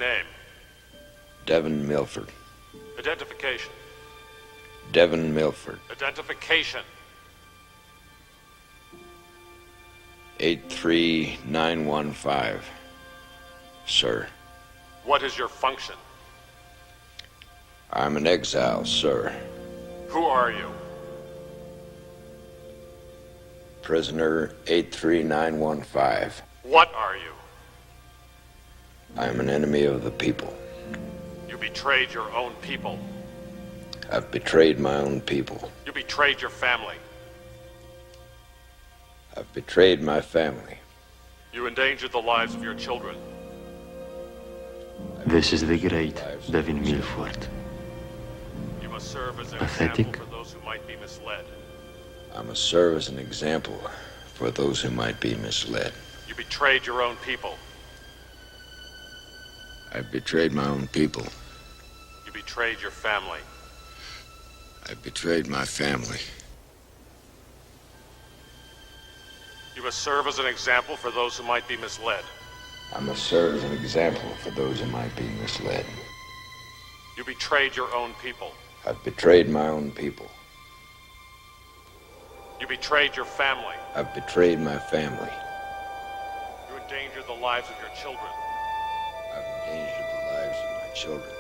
Name? Devin Milford. Identification? Devin Milford. Identification? 83915, sir. What is your function? I'm an exile, sir. Who are you? Prisoner 83915. What are you? I am an enemy of the people. You betrayed your own people. I've betrayed my own people. You betrayed your family. I've betrayed my family. You endangered the lives of your children. This is the great Devin Milford. You must serve as an Pathetic. example for those who might be misled. I must serve as an example for those who might be misled. You betrayed your own people. I've betrayed my own people. You betrayed your family. I've betrayed my family. You must serve as an example for those who might be misled. I must serve as an example for those who might be misled. You betrayed your own people. I've betrayed my own people. You betrayed your family. I've betrayed my family. You endangered the lives of your children. I've endangered the lives of my children.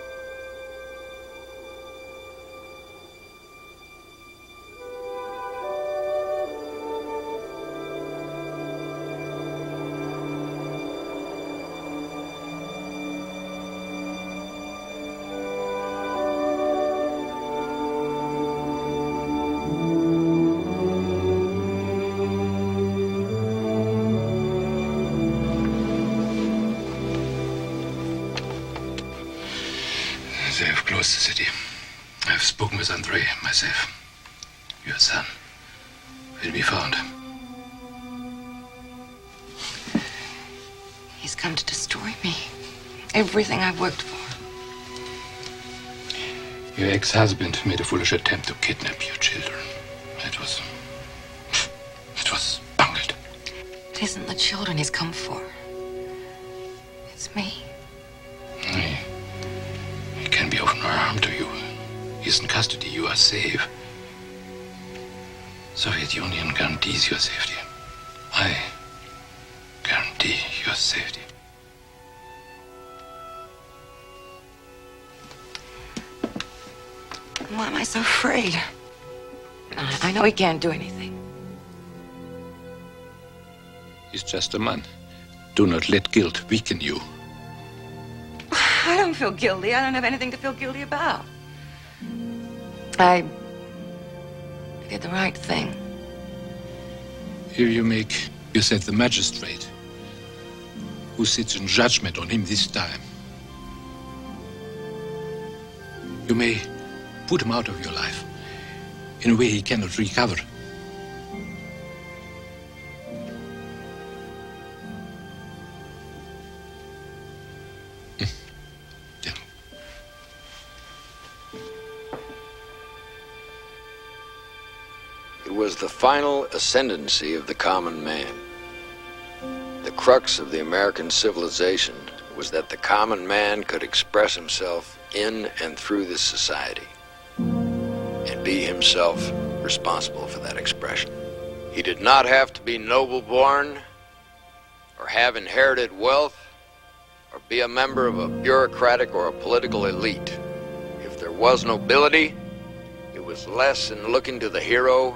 They have closed the city. I have spoken with Andre, myself. Your son will be found. He's come to destroy me. Everything I've worked for. Your ex-husband made a foolish attempt to kidnap your children. It was bungled. It isn't the children he's come for. It's me. He can be of no harm to you. He's in custody. You are safe. Soviet Union guarantees your safety. I guarantee your safety. Why am I so afraid? I know he can't do anything. He's just a man. Do not let guilt weaken you. I don't feel guilty. I don't have anything to feel guilty about. I did the right thing. Here you make yourself the magistrate who sits in judgment on him this time. You may put him out of your life in a way he cannot recover. It was the final ascendancy of the common man. The crux of the American civilization was that the common man could express himself in and through this society and be himself responsible for that expression. He did not have to be noble-born or have inherited wealth or be a member of a bureaucratic or a political elite. If there was nobility, it was less in looking to the hero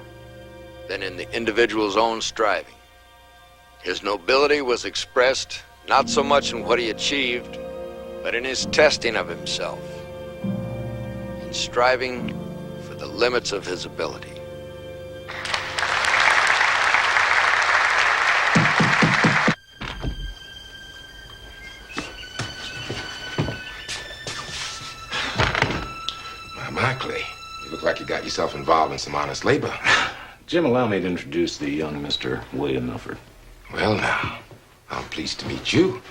than in the individual's own striving. His nobility was expressed not so much in what he achieved, but in his testing of himself, in striving for the limits of his ability. My, Clay, you look like you got yourself involved in some honest labor. Jim, allow me to introduce the young Mr. William Milford. Well, now, I'm pleased to meet you.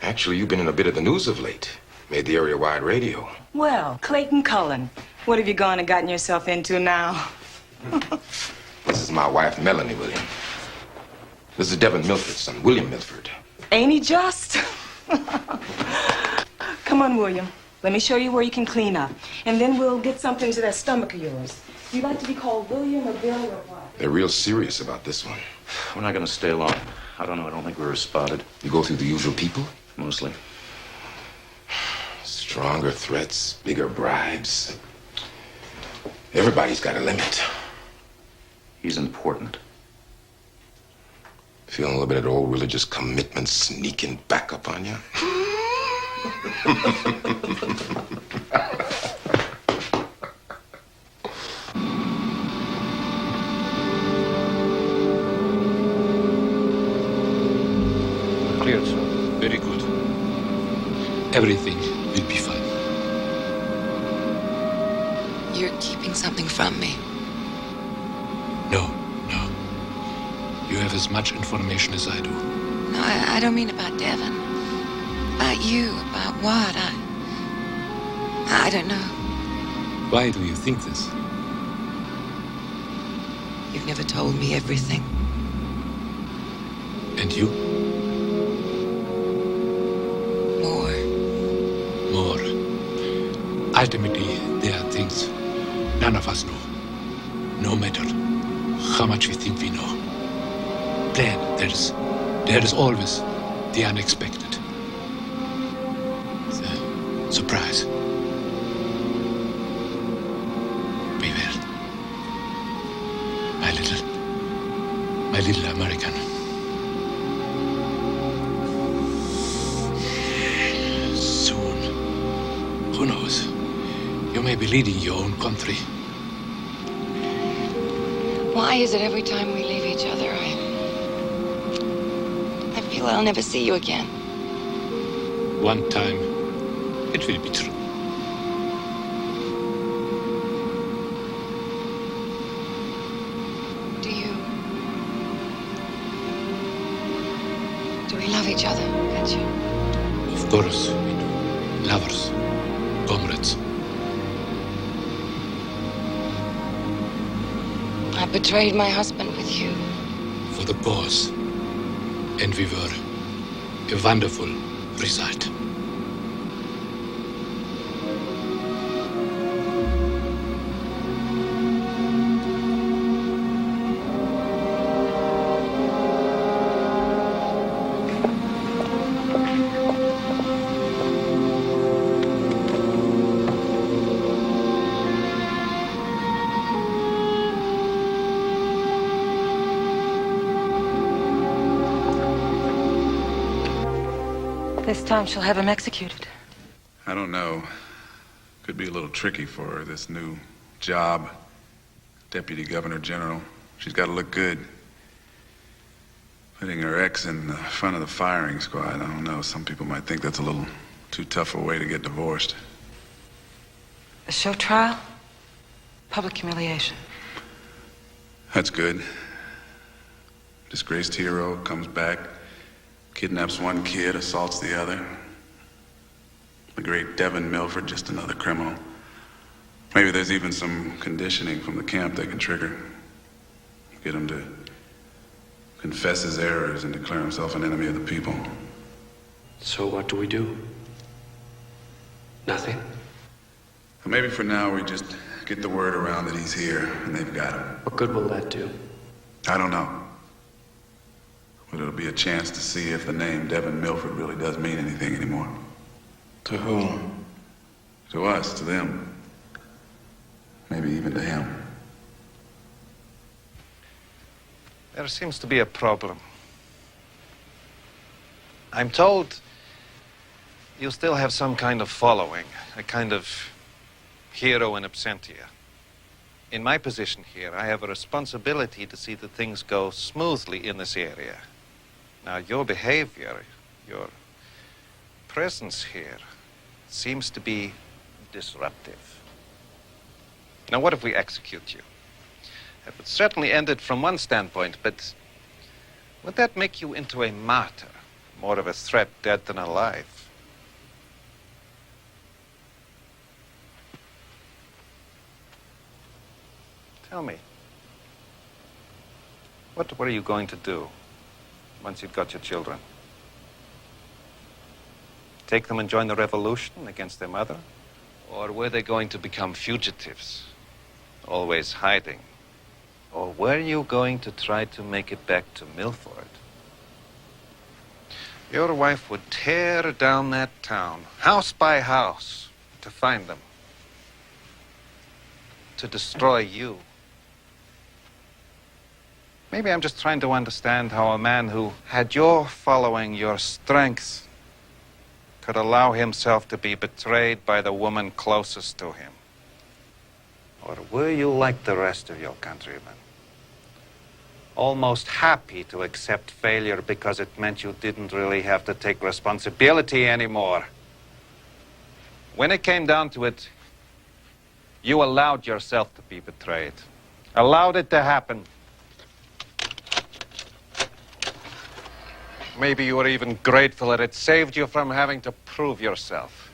Actually, you've been in a bit of the news of late. Made the area-wide radio. Well, Clayton Cullen, what have you gone and gotten yourself into now? This is my wife, Melanie William. This is Devin Milford's son, William Milford. Ain't he just? Come on, William. Let me show you where you can clean up. And then we'll get something to that stomach of yours. You like to be called William or Bill or what? They're real serious about this one. We're not going to stay long. I don't know. I don't think we were spotted. You go through the usual people? Mostly. Stronger threats, bigger bribes. Everybody's got a limit. He's important. Feeling a little bit of the old religious commitment sneaking back up on you? Cleared, sir. Very good. Everything will be fine. You're keeping something from me. No. You have as much information as I do. No, I don't mean about Devin. About you, about what? I don't know. Why do you think this? You've never told me everything. And you? More. Ultimately, there are things none of us know. No matter how much we think we know. Then there is always the unexpected. The surprise. Beware. My little American. Soon, who knows? You may be leading your own country. Why is it every time we leave each other, I feel I'll never see you again? One time, it will be true. Do we love each other, Katya? Of course we do. Lovers, comrades. I betrayed my husband with you. For the cause. And we were a wonderful result. This time she'll have him executed. I don't know. Could be a little tricky for her, this new job. Deputy Governor General. She's got to look good. Putting her ex in the front of the firing squad, I don't know. Some people might think that's a little too tough a way to get divorced. A show trial? Public humiliation. That's good. Disgraced hero comes back, kidnaps one kid, assaults the other. The great Devin Milford, just another criminal. Maybe there's even some conditioning from the camp they can trigger. Get him to confess his errors and declare himself an enemy of the people. So what do we do? Nothing? Maybe for now we just get the word around that he's here and they've got him. What good will that do? I don't know. But it'll be a chance to see if the name Devin Milford really does mean anything anymore. To whom? To us, to them. Maybe even to him. There seems to be a problem. I'm told you still have some kind of following, a kind of hero in absentia. In my position here, I have a responsibility to see that things go smoothly in this area. Now, your behavior, your presence here, seems to be disruptive. Now, what if we execute you? It would certainly end it from one standpoint, but would that make you into a martyr, more of a threat dead than alive? Tell me, what are you going to do once you've got your children? take them and join the revolution against their mother? Or were they going to become fugitives, always hiding? Or were you going to try to make it back to Milford? Your wife would tear down that town, house by house, to find them. To destroy you. Maybe I'm just trying to understand how a man who had your following, your strength, could allow himself to be betrayed by the woman closest to him. Or were you like the rest of your countrymen? Almost happy to accept failure because it meant you didn't really have to take responsibility anymore. When it came down to it, you allowed yourself to be betrayed. Allowed it to happen. Maybe you were even grateful that it saved you from having to prove yourself.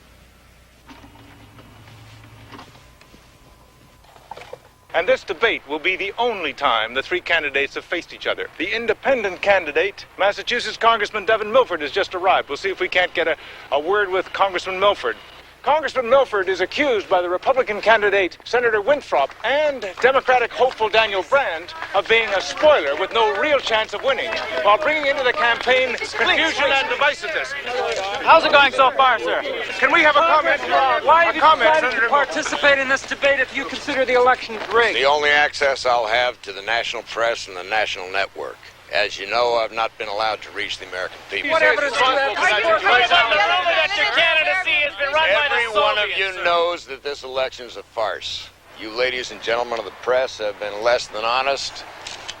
And this debate will be the only time the three candidates have faced each other. The independent candidate, Massachusetts Congressman Devin Milford, has just arrived. We'll see if we can't get a word with Congressman Milford. Congressman Milford is accused by the Republican candidate, Senator Winthrop, and Democratic hopeful Daniel Brandt of being a spoiler with no real chance of winning, while bringing into the campaign confusion and divisiveness. How's it going so far, sir? Can we have a comment? Why have you decided to participate in this debate if you consider the election rigged? The only access I'll have to the national press and the national network. As you know, I've not been allowed to reach the American people. What evidence do you have to support that your candidacy has been run by the Every one of you knows that this election is a farce. You ladies and gentlemen of the press have been less than honest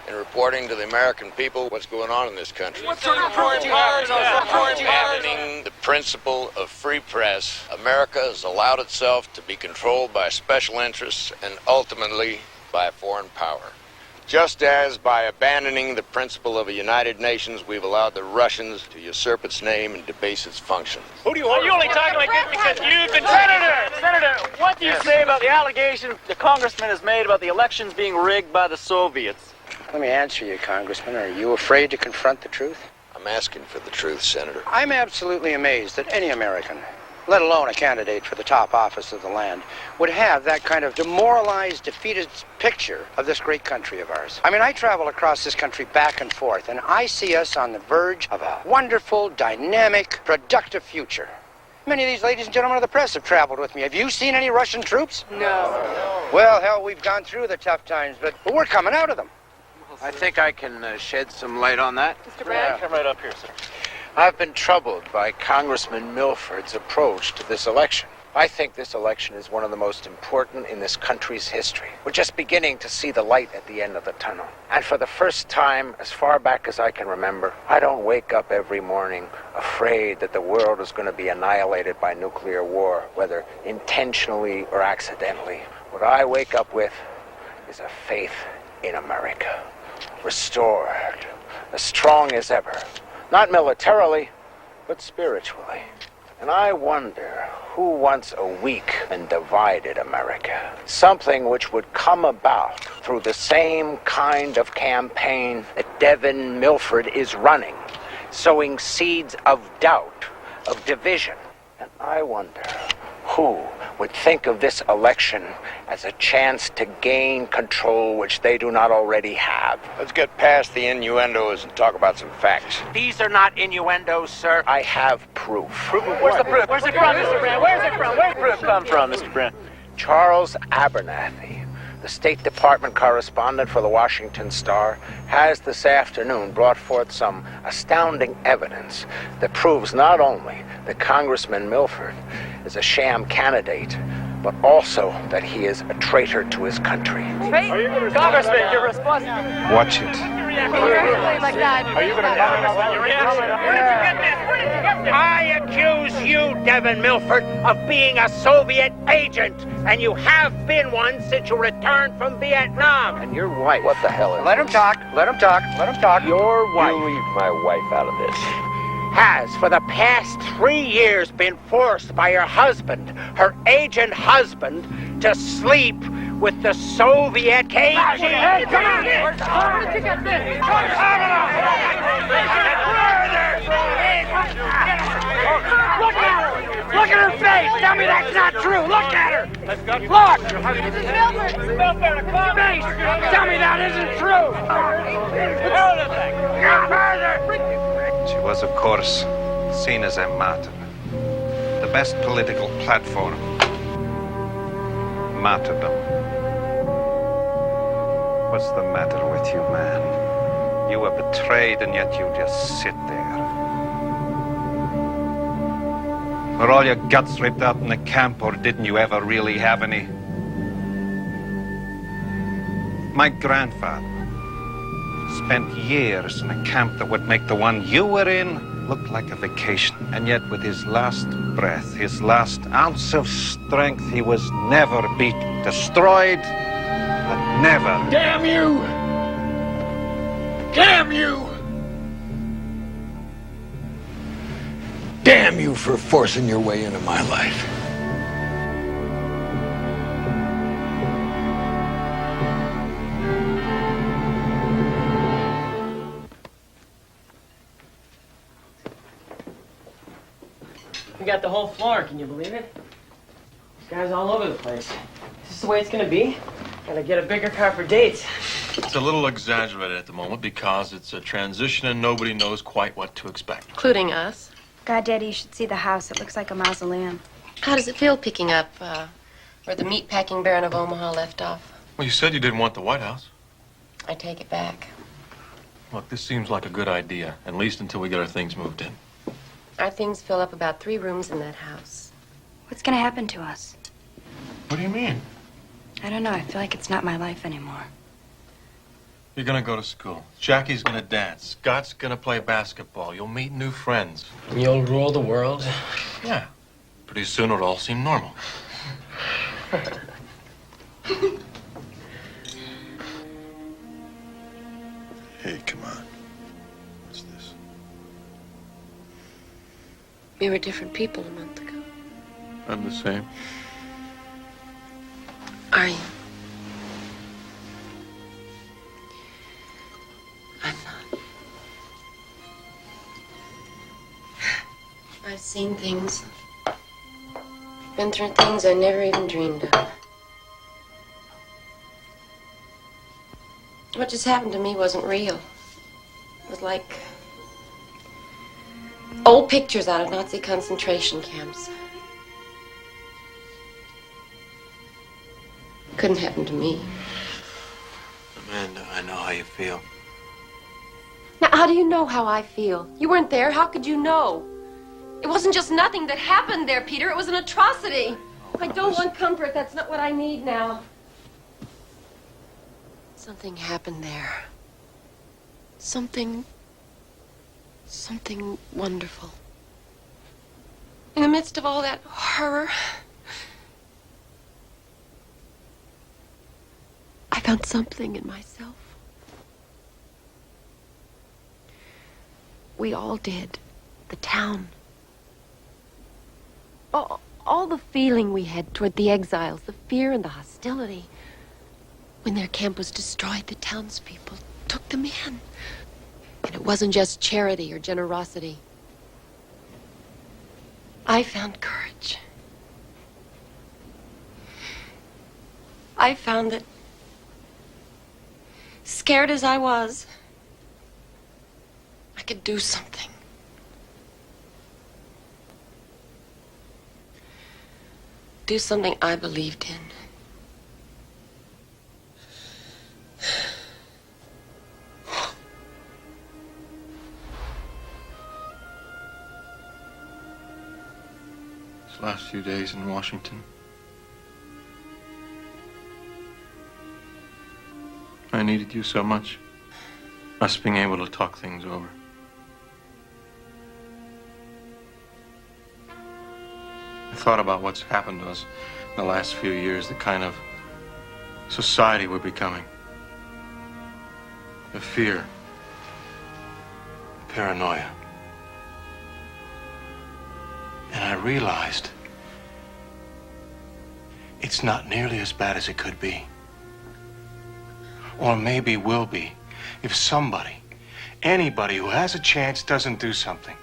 in reporting to the American people what's going on in this country. What sort of report you have? Abandoning the principle of free press, America has allowed itself to be controlled by special interests and ultimately by a foreign power. Just as by abandoning the principle of a United Nations, we've allowed the Russians to usurp its name and debase its functions. Who do you want? Are you only talking like this because you've been... Senator, what do you say about the allegation the congressman has made about the elections being rigged by the Soviets? Let me answer you, Congressman. Are you afraid to confront the truth? I'm asking for the truth, Senator. I'm absolutely amazed that any American, let alone a candidate for the top office of the land, would have that kind of demoralized, defeated picture of this great country of ours. I mean, I travel across this country back and forth, and I see us on the verge of a wonderful, dynamic, productive future. Many of these ladies and gentlemen of the press have traveled with me. Have you seen any Russian troops? No. Well, hell, we've gone through the tough times, but we're coming out of them. I think I can shed some light on that. Mr. Brand, come right up here, sir. I've been troubled by Congressman Milford's approach to this election. I think this election is one of the most important in this country's history. We're just beginning to see the light at the end of the tunnel. And for the first time, as far back as I can remember, I don't wake up every morning afraid that the world is going to be annihilated by nuclear war, whether intentionally or accidentally. What I wake up with is a faith in America, restored, as strong as ever. Not militarily, but spiritually. And I wonder who wants a weak and divided America. Something which would come about through the same kind of campaign that Devin Milford is running, sowing seeds of doubt, of division. And I wonder who would think of this election as a chance to gain control which they do not already have. Let's get past the innuendos and talk about some facts. These are not innuendos, sir. I have proof. Where's the proof? Where's it from, Mr. Brand? Where's it from? Where's the proof come from, Mr. Brand? Charles Abernathy, the State Department correspondent for the Washington Star, has this afternoon brought forth some astounding evidence that proves not only that Congressman Milford is a sham candidate, but also that he is a traitor to his country. Congressman, you're responsible. Watch it. Like that. Are you going to comment on your reaction? Where did you get this? Where did you get this? I accuse you, Devin Milford, of being a Soviet agent, and you have been one since you returned from Vietnam. And your wife. What the hell is Let him talk. Let him talk. Let him talk. Your wife You leave my wife out of this. has, for the past 3 years, been forced by her husband, her agent husband, to sleep with the Soviet KGB. Come on! Where did you get this? Look out! true. Look at her. Look. Mrs. Milford. Tell me that isn't true. She was, of course, seen as a martyr. The best political platform. Martyrdom. What's the matter with you, man? You were betrayed and yet you just sit there. Were all your guts ripped out in the camp, or didn't you ever really have any? My grandfather spent years in a camp that would make the one you were in look like a vacation. And yet with his last breath, his last ounce of strength, he was never beaten. Destroyed, but never. Damn you! Damn you! Damn you for forcing your way into my life. We got the whole floor, can you believe it? Guys all over the place. Is this the way it's gonna be? Gotta get a bigger car for dates. It's a little exaggerated at the moment because it's a transition and nobody knows quite what to expect. Including us. God, Daddy, you should see the house. It looks like a mausoleum. How does it feel picking up where the meatpacking Baron of Omaha left off? Well, you said you didn't want the White House. I take it back. Look, this seems like a good idea, at least until we get our things moved in. Our things fill up about 3 rooms in that house. What's gonna happen to us? What do you mean? I don't know. I feel like it's not my life anymore. You're gonna go to school. Jackie's gonna dance. Scott's gonna play basketball. You'll meet new friends. You'll rule the world? Yeah. Pretty soon it'll all seem normal. Hey, come on. What's this? We were different people a month ago. I'm the same. Are you? I'm not. I've seen things. Been through things I never even dreamed of. What just happened to me wasn't real. It was like old pictures out of Nazi concentration camps. Couldn't happen to me. Amanda, I know how you feel. Now, how do you know how I feel? You weren't there. How could you know? It wasn't just nothing that happened there, Peter. It was an atrocity. I don't want comfort. That's not what I need now. Something happened there. Something wonderful. In the midst of all that horror, I found something in myself. We all did. The town. All the feeling we had toward the exiles, the fear and the hostility. When their camp was destroyed, the townspeople took them in. And it wasn't just charity or generosity. I found courage. I found that, scared as I was, I could do something. Do something I believed in. These last few days in Washington, I needed you so much. Us being able to talk things over. I thought about what's happened to us in the last few years, the kind of society we're becoming. The fear, the paranoia. And I realized it's not nearly as bad as it could be. Or maybe will be if somebody, anybody who has a chance doesn't do something.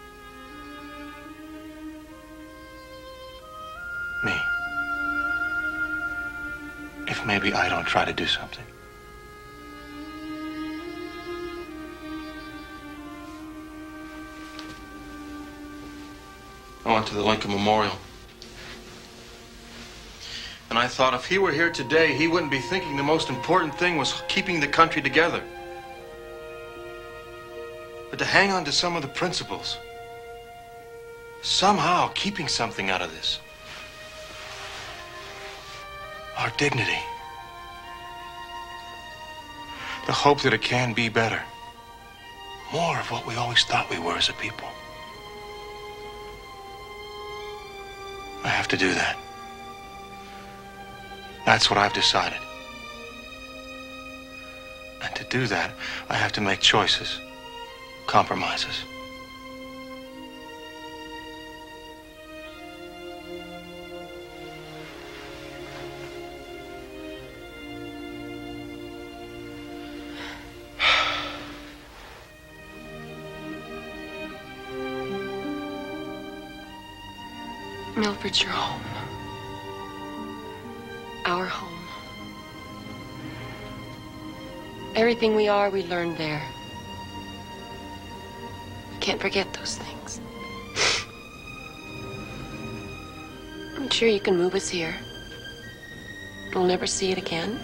Me. maybe I don't try to do something. I went to the Lincoln Memorial. And I thought if he were here today, he wouldn't be thinking the most important thing was keeping the country together. But to hang on to some of the principles, somehow keeping something out of this. Our dignity. The hope that it can be better. More of what we always thought we were as a people. I have to do that. That's what I've decided. And to do that, I have to make choices, compromises. Milford's your home. Our home. Everything we are, we learned there. We can't forget those things. I'm sure you can move us here. We'll never see it again.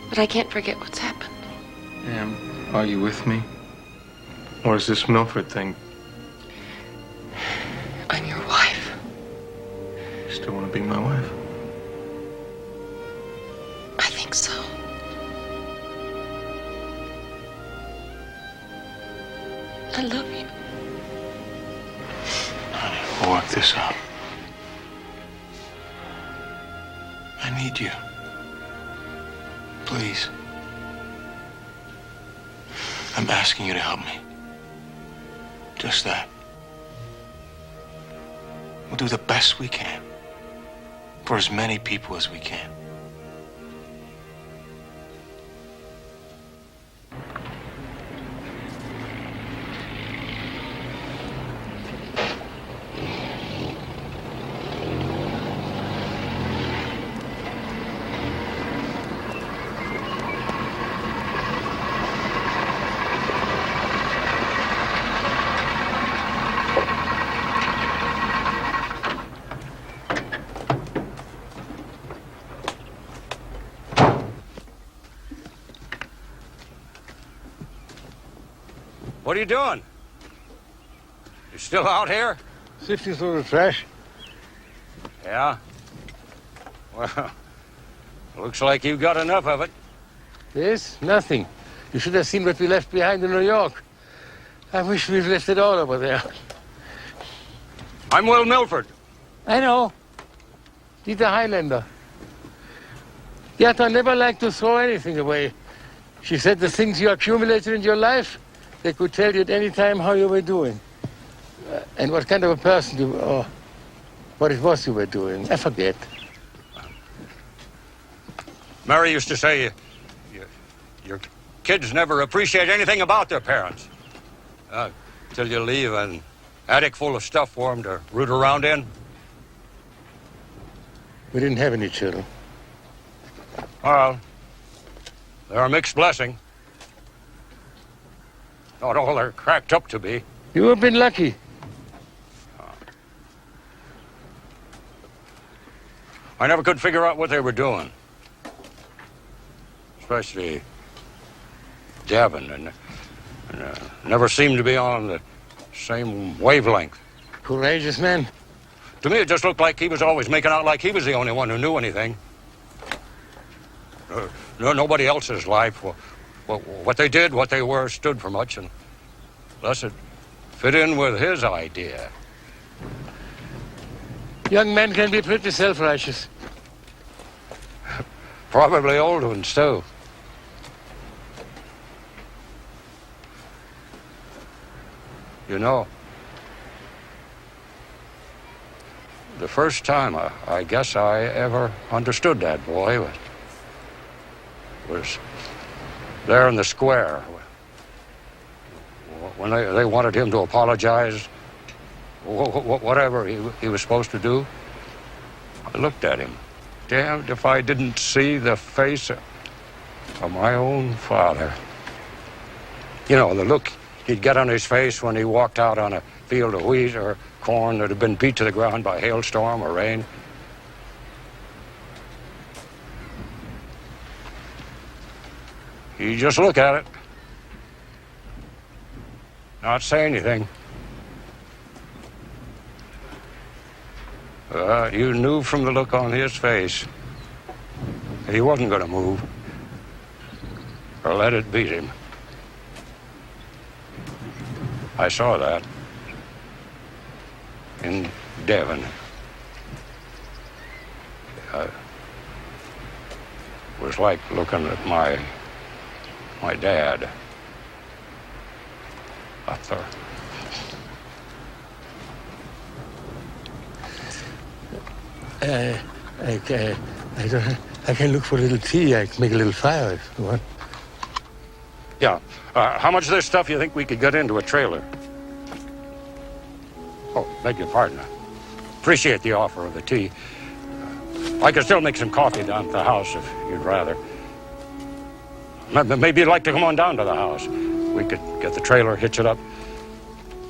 But I can't forget what's happened. Em, are you with me? Or is this Milford thing? I'm your wife. You still want to be my wife? I think so. I love you. Honey, we'll work this out. I need you. Please. I'm asking you to help me. Just that. We'll do the best we can for as many people as we can. What are you doing? You still out here? Sifting through the trash. Yeah? Well, looks like you've got enough of it. Yes, nothing. You should have seen what we left behind in New York. I wish we'd left it all over there. I'm Will Milford. I know. Dieter Highlander. Dieter never liked to throw anything away. She said the things you accumulated in your life, they could tell you at any time how you were doing. And what kind of a person you were, or what it was you were doing. I forget. Mary used to say your kids never appreciate anything about their parents. Till you leave an attic full of stuff for them to root around in. We didn't have any children. Well, they're a mixed blessing. Not all they're cracked up to be. You have been lucky. I never could figure out what they were doing. Especially Devin, and never seemed to be on the same wavelength. Courageous man. To me, it just looked like he was always making out like he was the only one who knew anything. Nobody else's life, what they did, what they were, stood for much, unless it fit in with his idea. Young men can be pretty self-righteous. Probably old ones, too. You know, the first time I guess I ever understood that boy was there in the square when they wanted him to apologize, whatever he was supposed to do. I looked at him. Damned if I didn't see the face of my own father. You know, the look he'd get on his face when he walked out on a field of wheat or corn that had been beat to the ground by hailstorm or rain. He'd just look at it, not say anything. You knew from the look on his face that he wasn't going to move or let it beat him. I saw that in Devon. It was like looking at my dad up there. I can look for a little tea. I can make a little fire if you want. Yeah. How much of this stuff you think we could get into a trailer? Oh, beg your pardon. I appreciate the offer of the tea. I could still make some coffee down at the house if you'd rather. Maybe you'd like to come on down to the house. We could get the trailer, hitch it up,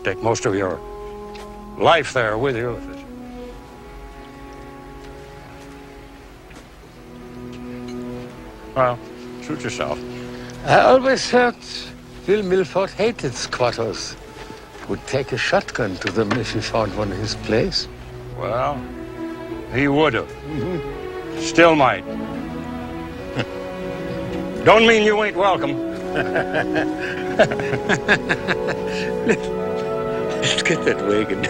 take most of your life there with you. Well, suit yourself. I always heard Will Milford hated squatters. Would take a shotgun to them if he found one in his place. Well, he would have. Still might. Don't mean you ain't welcome. Let's get that wagon.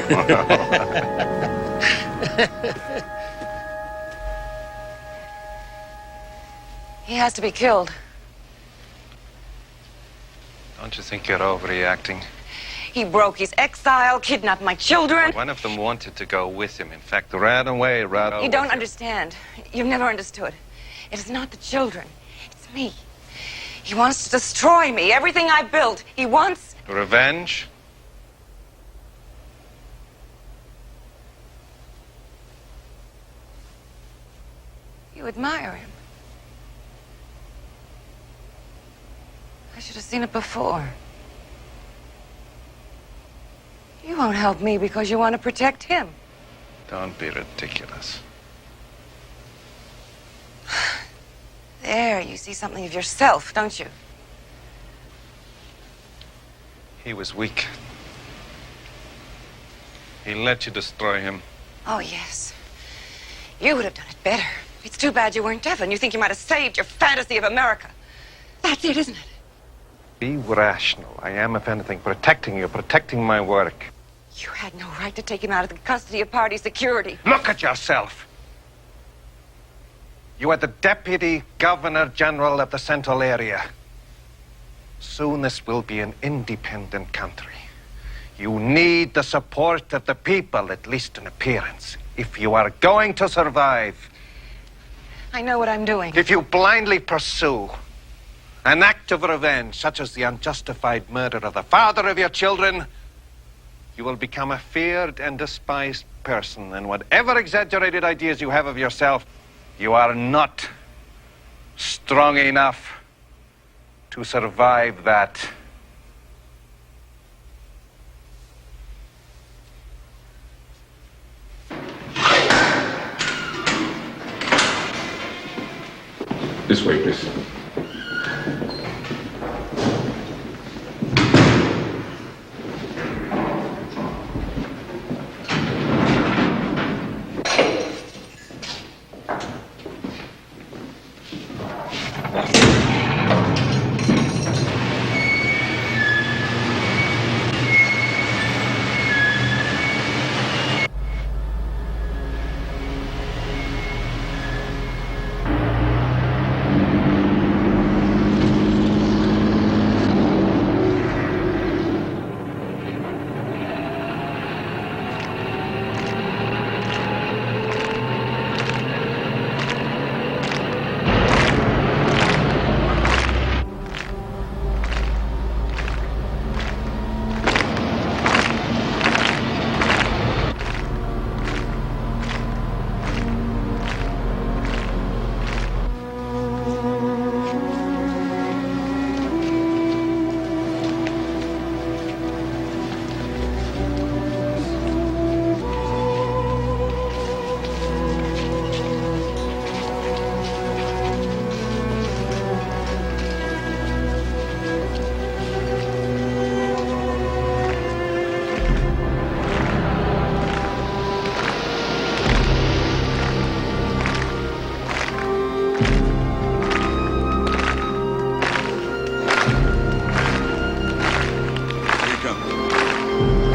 He has to be killed. Don't you think you're overreacting? He broke his exile, kidnapped my children. One of them wanted to go with him. In fact, ran away. You don't understand. You've never understood. It is not the children. It's me. He wants to destroy me. Everything I built. He wants... Revenge? You admire him. I should have seen it before. You won't help me because you want to protect him. Don't be ridiculous. There, you see something of yourself, don't you? He was weak. He let you destroy him. Oh, yes. You would have done it better. It's too bad you weren't Devon. You think you might have saved your fantasy of America. That's it, isn't it? Be rational. I am, if anything, protecting you, protecting my work. You had no right to take him out of the custody of party security. Look at yourself. You are the Deputy Governor General of the Central Area. Soon this will be an independent country. You need the support of the people, at least in appearance, if you are going to survive. I know what I'm doing. If you blindly pursue an act of revenge, such as the unjustified murder of the father of your children, you will become a feared and despised person. And whatever exaggerated ideas you have of yourself, you are not strong enough to survive that. This way, please.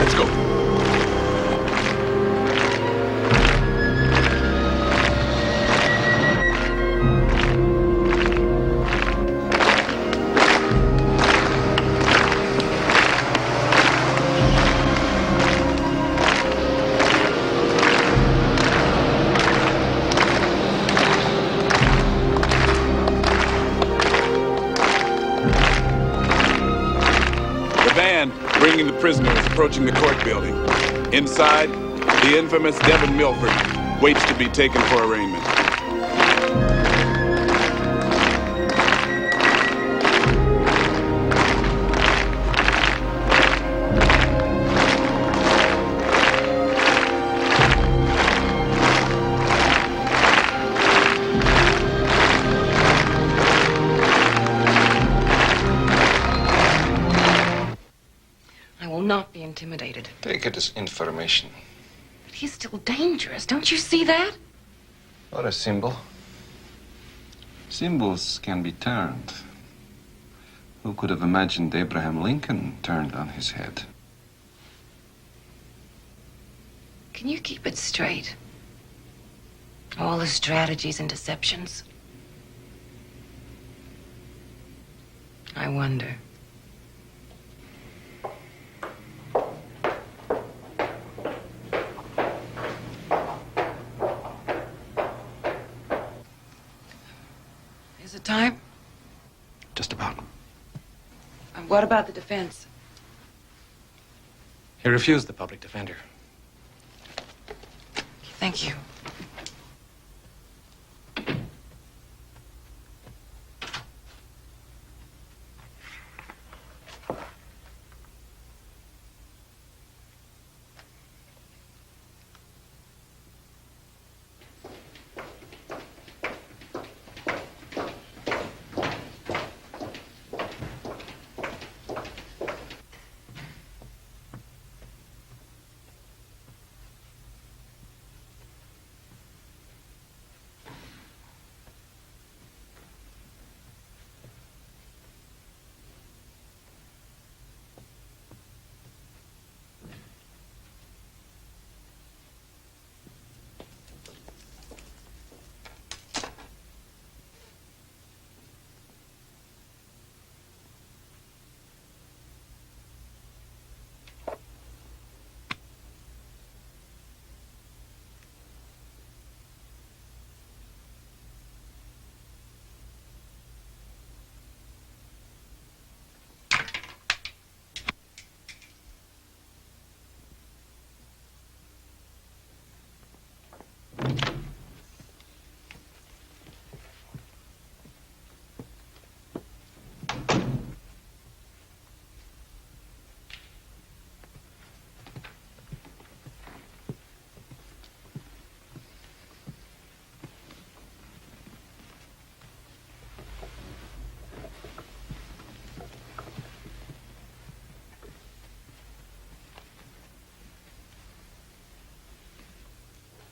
Let's go. Bringing the prisoners approaching the court building. Inside, the infamous Devin Milford waits to be taken for arraignment. Not be intimidated. Take it as information. But he's still dangerous. Don't you see that? Or a symbol. Symbols can be turned. Who could have imagined Abraham Lincoln turned on his head? Can you keep it straight? All the strategies and deceptions. I wonder. Is it time? Just about. And what about the defense? He refused the public defender. Thank you.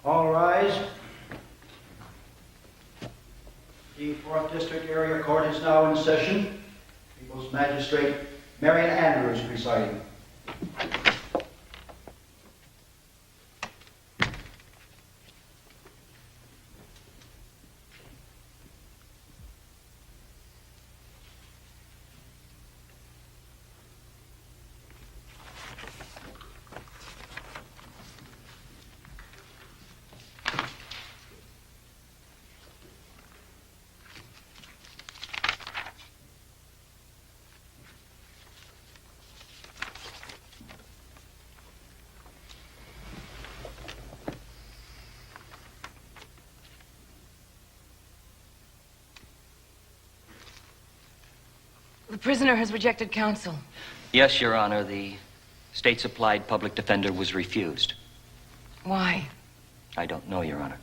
All rise. The 4th District Area Court is now in session. People's Magistrate Marion Andrews presiding. The prisoner has rejected counsel. Yes, Your Honor. The state-supplied public defender was refused. Why? I don't know, Your Honor.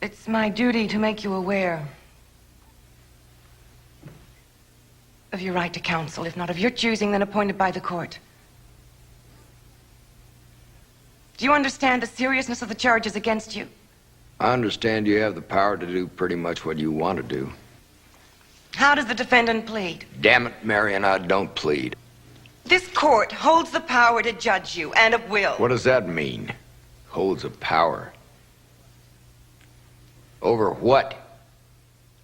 It's my duty to make you aware of your right to counsel, if not of your choosing, then appointed by the court. Do you understand the seriousness of the charges against you? I understand you have the power to do pretty much what you want to do. How does the defendant plead? Damn it, Marion, I don't plead. This court holds the power to judge you, and it will. What does that mean? Holds a power. Over what?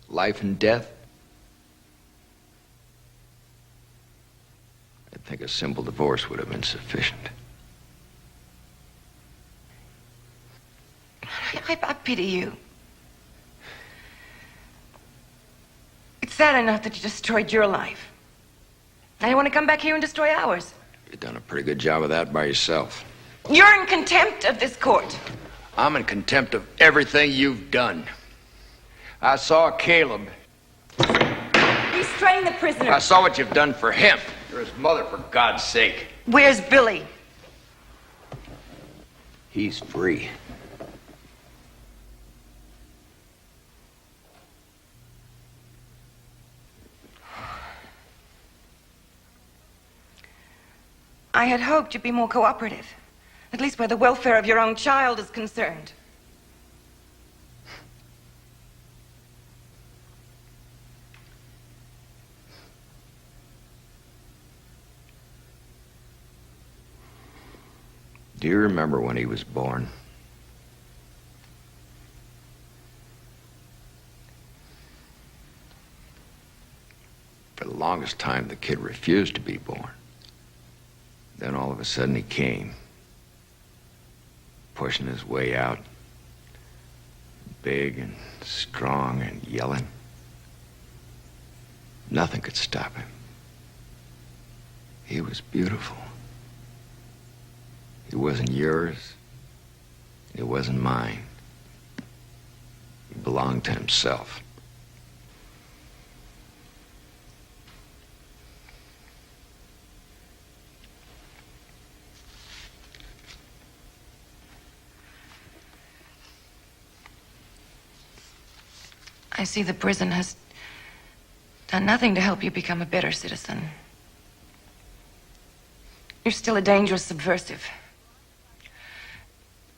Life and death? I think a simple divorce would have been sufficient. I pity you. It's sad enough that you destroyed your life. Now you want to come back here and destroy ours. You've done a pretty good job of that by yourself. You're in contempt of this court. I'm in contempt of everything you've done. I saw Caleb. Restrain the prisoner. I saw what you've done for him. You're his mother, for God's sake. Where's Billy? He's free. I had hoped you'd be more cooperative, at least where the welfare of your own child is concerned. Do you remember when he was born? For the longest time, the kid refused to be born. Then all of a sudden he came, pushing his way out, big and strong and yelling. Nothing could stop him. He was beautiful. He wasn't yours. It wasn't mine. He belonged to himself. I see the prison has done nothing to help you become a better citizen. You're still a dangerous subversive.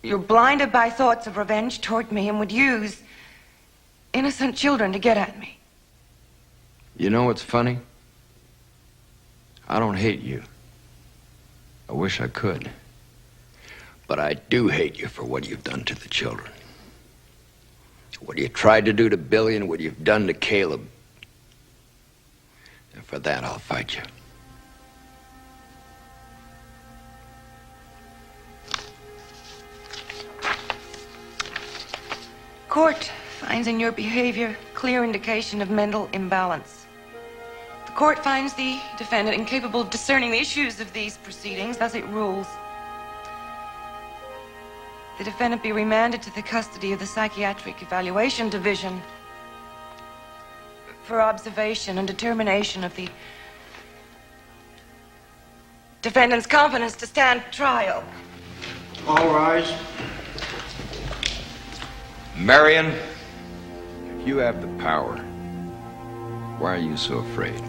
You're blinded by thoughts of revenge toward me and would use innocent children to get at me. You know what's funny? I don't hate you. I wish I could. But I do hate you for what you've done to the children. What you tried to do to Billy and what you've done to Caleb. And for that, I'll fight you. Court finds in your behavior clear indication of mental imbalance. The court finds the defendant incapable of discerning the issues of these proceedings, thus it rules. The defendant be remanded to the custody of the Psychiatric Evaluation Division for observation and determination of the defendant's competence to stand trial. All rise. Marion, if you have the power, why are you so afraid?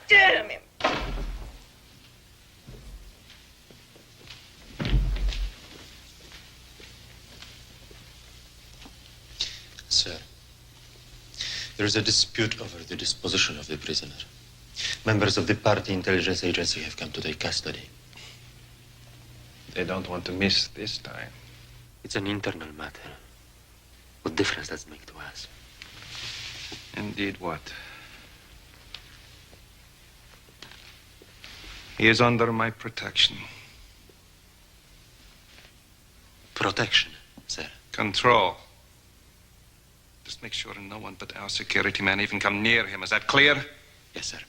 Damn him. Sir, there is a dispute over the disposition of the prisoner. Members of the party intelligence agency have come to take custody. They don't want to miss this time. It's an internal matter. What difference does it make to us? Indeed, what? He is under my protection. Protection, sir? Control. Just make sure no one but our security men even come near him. Is that clear? Yes, sir.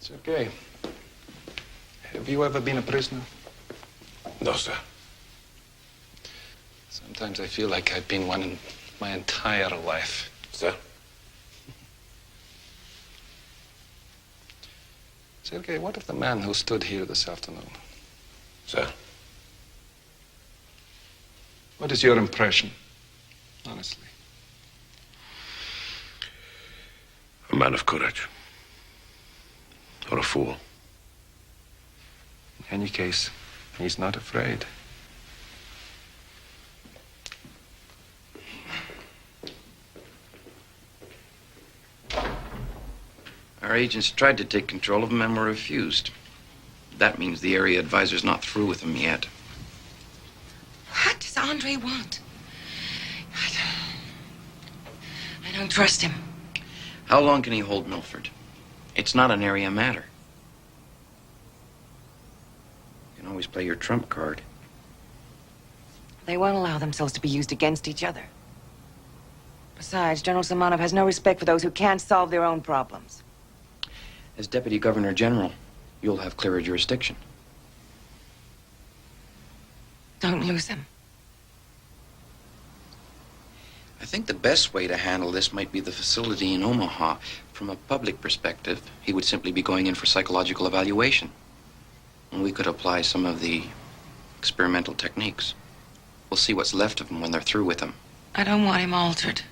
Sergei, have you ever been a prisoner? No, sir. Sometimes I feel like I've been one in my entire life. Sir? Sergei, what of the man who stood here this afternoon? Sir? What is your impression, honestly? A man of courage. Or a fool. In any case, he's not afraid. Our agents tried to take control of him and were refused. That means the area advisor's not through with him yet. What does Andre want? I don't trust him. How long can he hold Milford? It's not an area matter. You can always play your trump card. They won't allow themselves to be used against each other. Besides, General Samanov has no respect for those who can't solve their own problems. As Deputy Governor General, you'll have clearer jurisdiction. Don't lose him. I think the best way to handle this might be the facility in Omaha. From a public perspective, he would simply be going in for psychological evaluation. And we could apply some of the experimental techniques. We'll see what's left of him when they're through with him. I don't want him altered.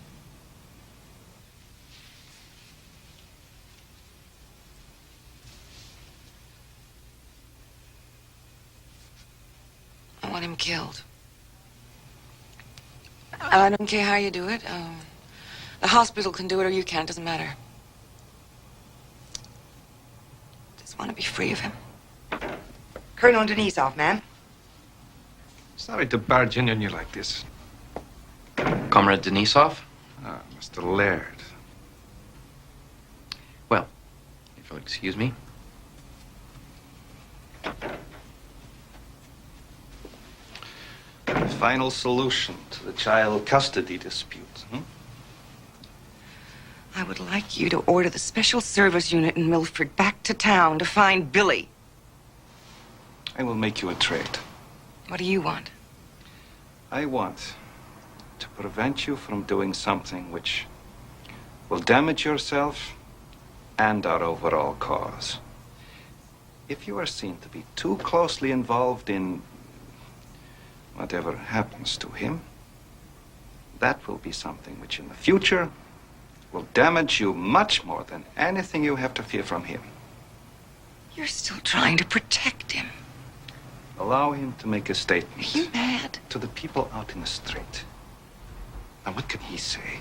I want him killed. I don't care how you do it. The hospital can do it or you can't. Doesn't matter. Just want to be free of him. Colonel Denisov, ma'am. Sorry to barge in on you like this. Comrade Denisov? Ah, Mr. Laird. Well, if you'll excuse me. Final solution to the child custody dispute. I would like you to order the Special Service Unit in Milford back to town to find Billy. I will make you a trade. What do you want? I want to prevent you from doing something which will damage yourself and our overall cause. If you are seen to be too closely involved in whatever happens to him, that will be something which in the future will damage you much more than anything you have to fear from him. You're still trying to protect him. Allow him to make a statement. Are you mad? To the people out in the street. Now, what can he say?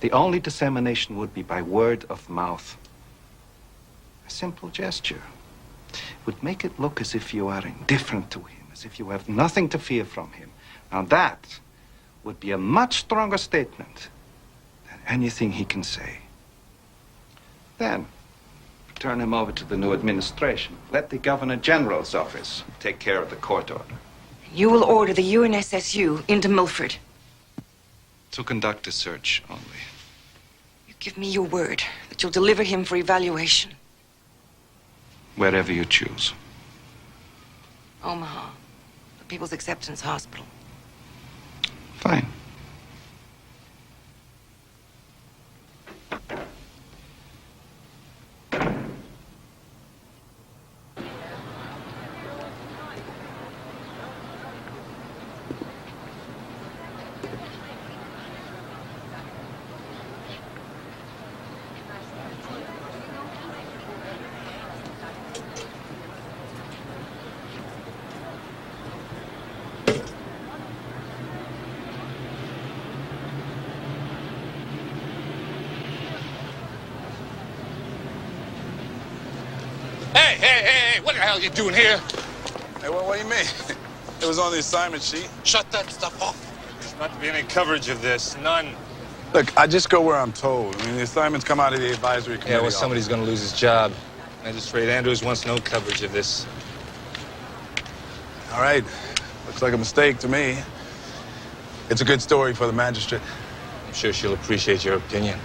The only dissemination would be by word of mouth. A simple gesture would make it look as if you are indifferent to him, as if you have nothing to fear from him. Now, that would be a much stronger statement than anything he can say. Then, turn him over to the new administration. Let the Governor General's office take care of the court order. You will order the UNSSU into Milford. To conduct a search only. You give me your word that you'll deliver him for evaluation. Wherever you choose. Omaha, the People's Acceptance Hospital. Fine. Hey, what the hell are you doing here? Hey, what do you mean? It was on the assignment sheet. Shut that stuff off. There's not to be any coverage of this. None. Look, I just go where I'm told. I mean, the assignments come out of the advisory committee. Yeah, well, somebody's going to lose his job. Magistrate Andrews wants no coverage of this. All right. Looks like a mistake to me. It's a good story for the magistrate. I'm sure she'll appreciate your opinion.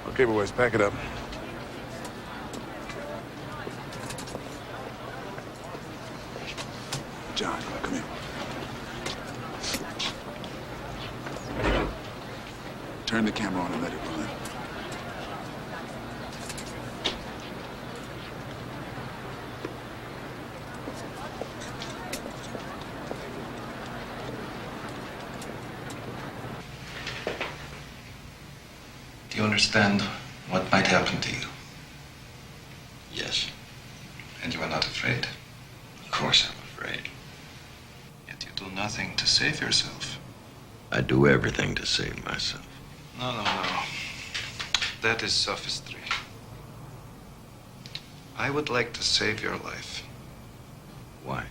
Okay, boys, pack it up. John, come here. Turn the camera on and let it run. Do you understand what might happen to you? Yes. And you are not afraid? Of course I'm afraid. Yet you do nothing to save yourself. I do everything to save myself. No, no, no. That is sophistry. I would like to save your life. Why?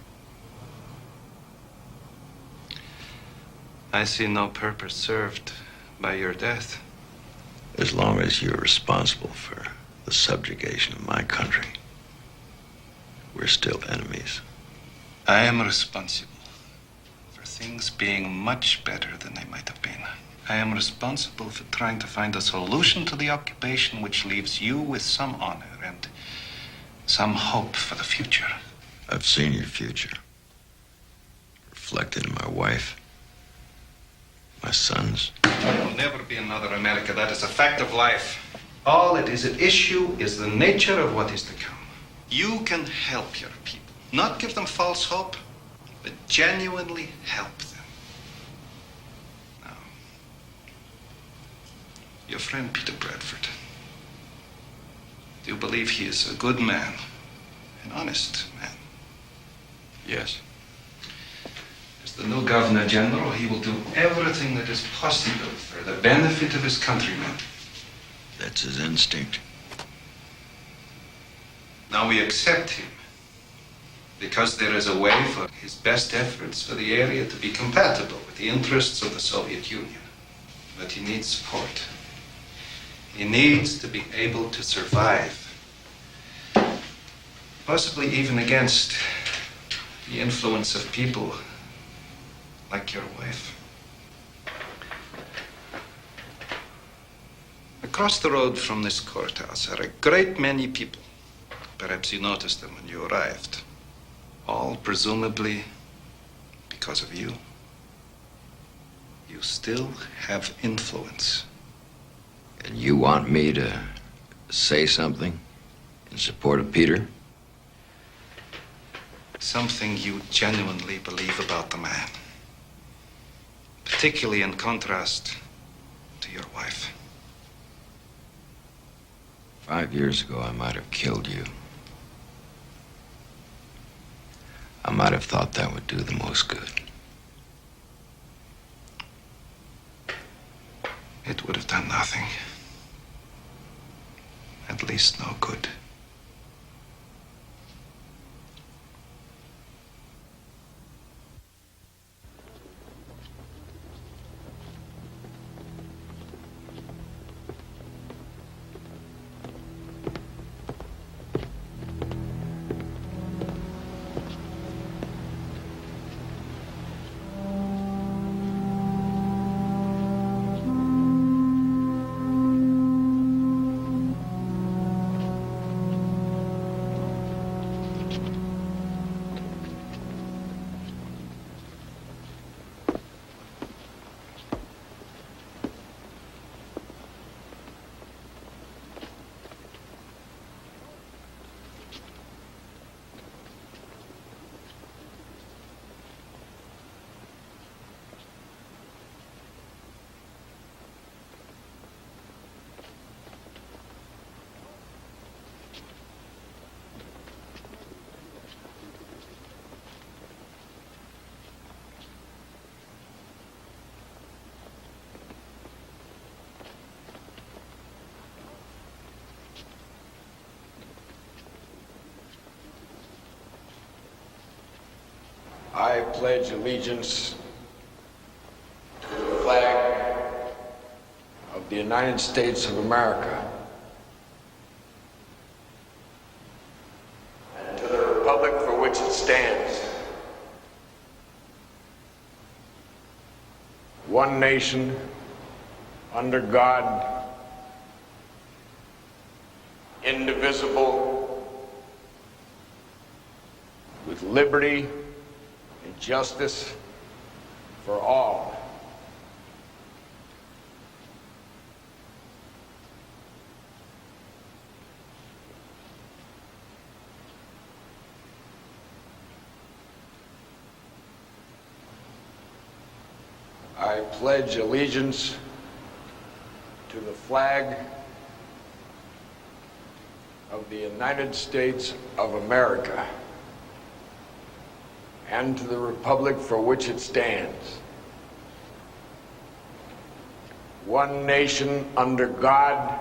I see no purpose served by your death. As long as you're responsible for the subjugation of my country, we're still enemies. I am responsible for things being much better than they might have been. I am responsible for trying to find a solution to the occupation which leaves you with some honor and some hope for the future. I've seen your future reflected in my wife, my sons. There will never be another America. That is a fact of life. All it is at issue is the nature of what is to come. You can help your people. Not give them false hope, but genuinely help them. Now, your friend Peter Bradford. Do you believe he is a good man, an honest man? Yes. As the new Governor General, he will do everything that is possible for the benefit of his countrymen. That's his instinct. Now we accept him because there is a way for his best efforts for the area to be compatible with the interests of the Soviet Union. But he needs support. He needs to be able to survive, possibly even against the influence of people like your wife. Across the road from this courthouse are a great many people. Perhaps you noticed them when you arrived. All presumably because of you. You still have influence. And you want me to say something in support of Peter? Something you genuinely believe about the man. Particularly in contrast to your wife. 5 years ago, I might have killed you. I might have thought that would do the most good. It would have done nothing. At least no good. I pledge allegiance to the flag of the United States of America and to the republic for which it stands, one nation, under God, indivisible, with liberty and justice for all. I pledge allegiance to the flag of the United States of America and to the republic for which it stands, one nation under God,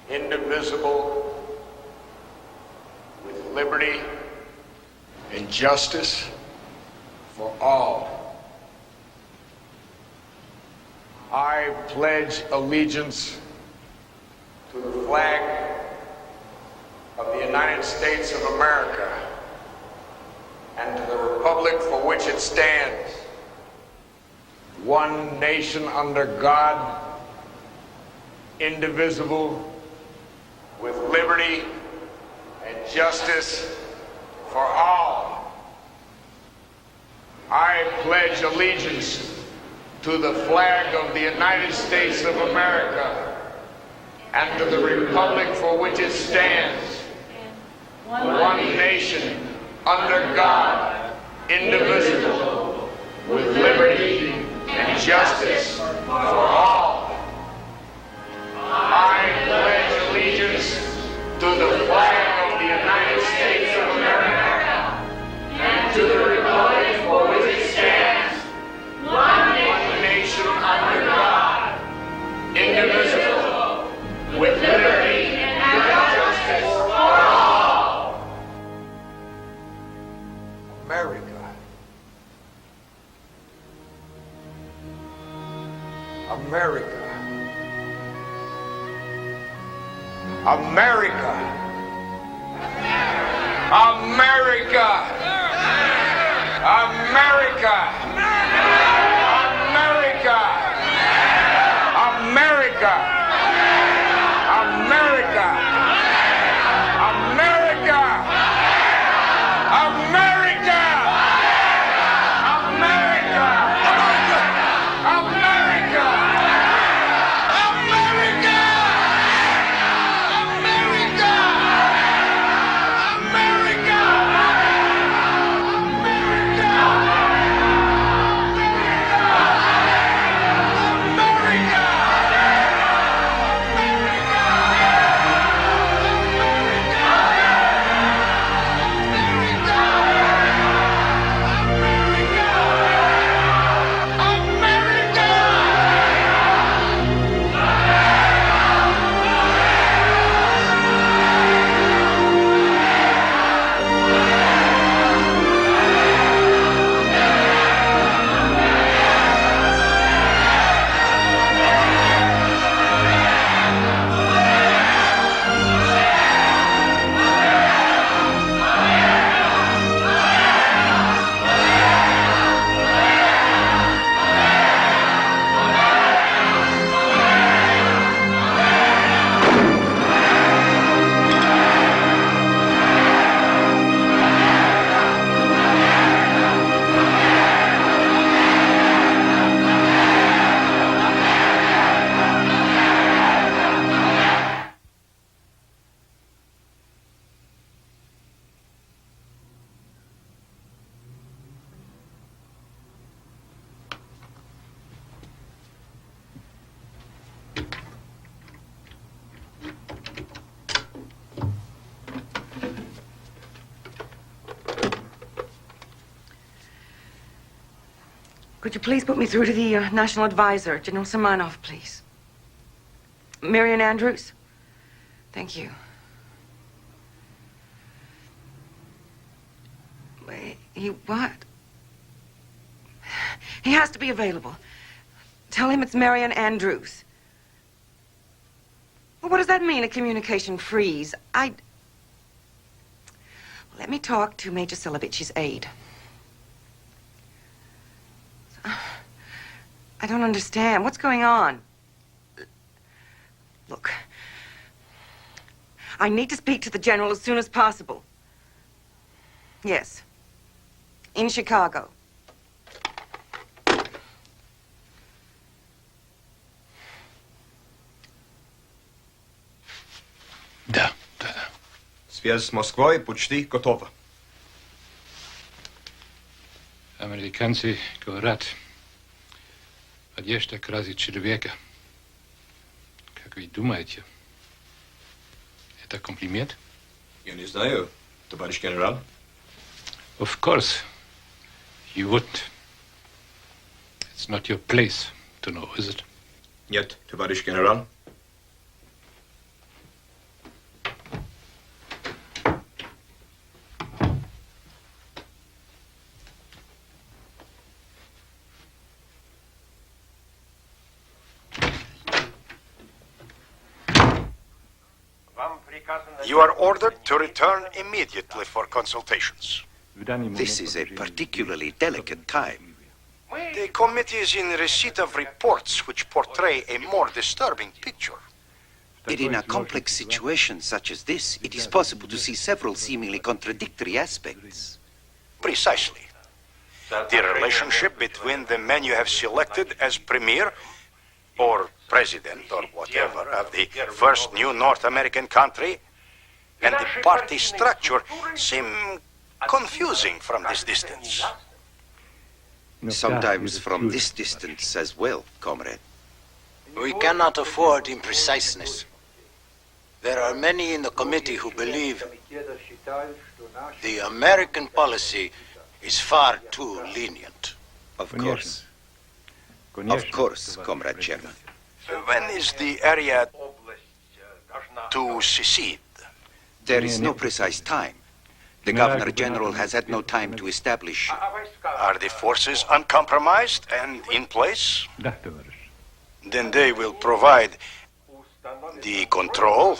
indivisible, with liberty and justice for all. I pledge allegiance to the flag of the United States of America and to the republic for which it stands, one nation under God, indivisible, with liberty and justice for all. I pledge allegiance to the flag of the United States of America and to the republic for which it stands, one nation under God, indivisible, with liberty and justice for all. I pledge allegiance to the flag of the United States of America and to the republic for which it stands, one nation under God, indivisible, with liberty and justice for all. America. America. America. America. America. America. America. America. America. America. Could you please put me through to the National Advisor, General Simonov, please? Marion Andrews? Thank you. What? He has to be available. Tell him it's Marion Andrews. Well, what does that mean, a communication freeze? Let me talk to Major Silovich's aide. I don't understand. What's going on? Look, I need to speak to the general as soon as possible. Yes. In Chicago. Да. Связь с Москвой почти готова. Американцы говорят, одежда красит человека. Как вы думаете, это комплимент? Я не знаю, товарищ генерал. Of course, you wouldn't. It's not your place to know, is it? Нет, товарищ генерал. You are ordered to return immediately for consultations. This is a particularly delicate time. The committee is in receipt of reports which portray a more disturbing picture. Yet in a complex situation such as this, it is possible to see several seemingly contradictory aspects. Precisely. The relationship between the man you have selected as premier or president or whatever of the first new North American country and the party structure seem confusing from this distance. Sometimes from this distance as well, comrade. We cannot afford impreciseness. There are many in the committee who believe the American policy is far too lenient. Of course. Of course, Comrade Chairman. When is the area to secede? There is no precise time. The Governor General has had no time to establish. Are the forces uncompromised and in place? Then they will provide the control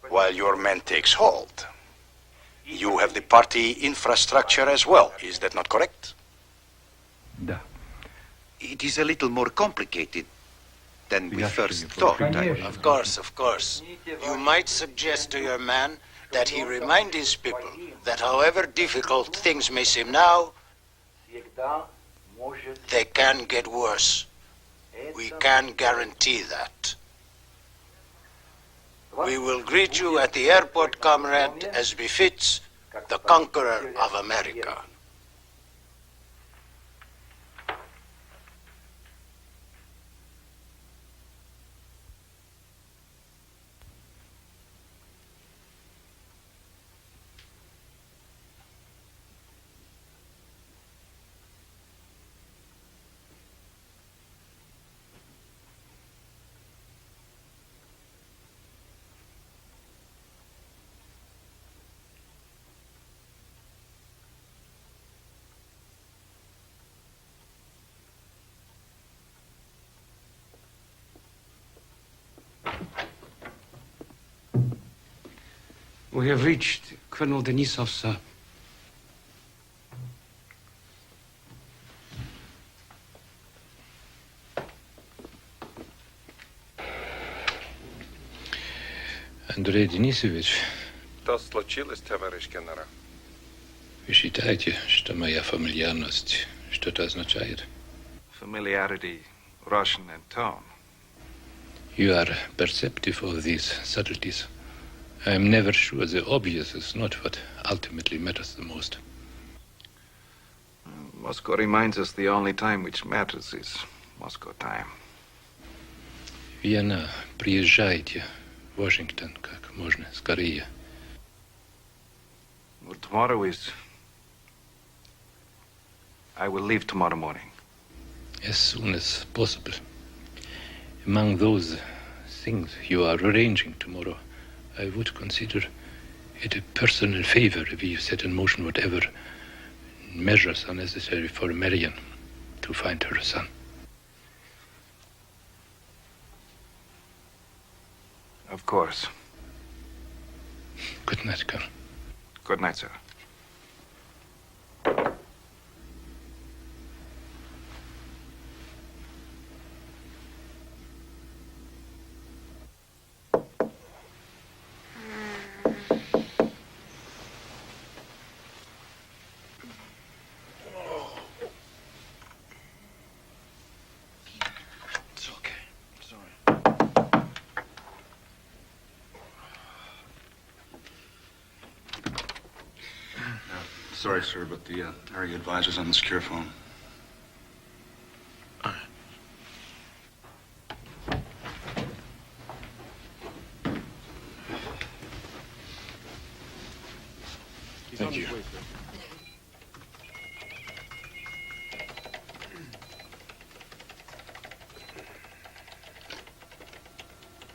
while your man takes hold. You have the party infrastructure as well, is that not correct? It is a little more complicated than we first thought. Of course, of course. You might suggest to your man that he remind his people that however difficult things may seem now, they can get worse. We can guarantee that. We will greet you at the airport, comrade, as befits the conqueror of America. We have reached Colonel Denisov's, Андрей Денисович, Что случилось, товарищ генерал? вы считаете, что моя фамильярность что-то означает? Familiarity, Russian and tone. You are perceptive of these subtleties. I am never sure the obvious is not what ultimately matters the most. Moscow reminds us the only time which matters is Moscow time. Вена, приезжайте в Вашингтон как можно скорее. Well, tomorrow is... I will leave tomorrow morning. As soon as possible. Among those things you are arranging tomorrow, I would consider it a personal favor if you set in motion whatever measures are necessary for Marian to find her son. Of course. Good night, Colonel. Good night, sir. sorry, sir, but the area advisor's on the secure phone. Thank you.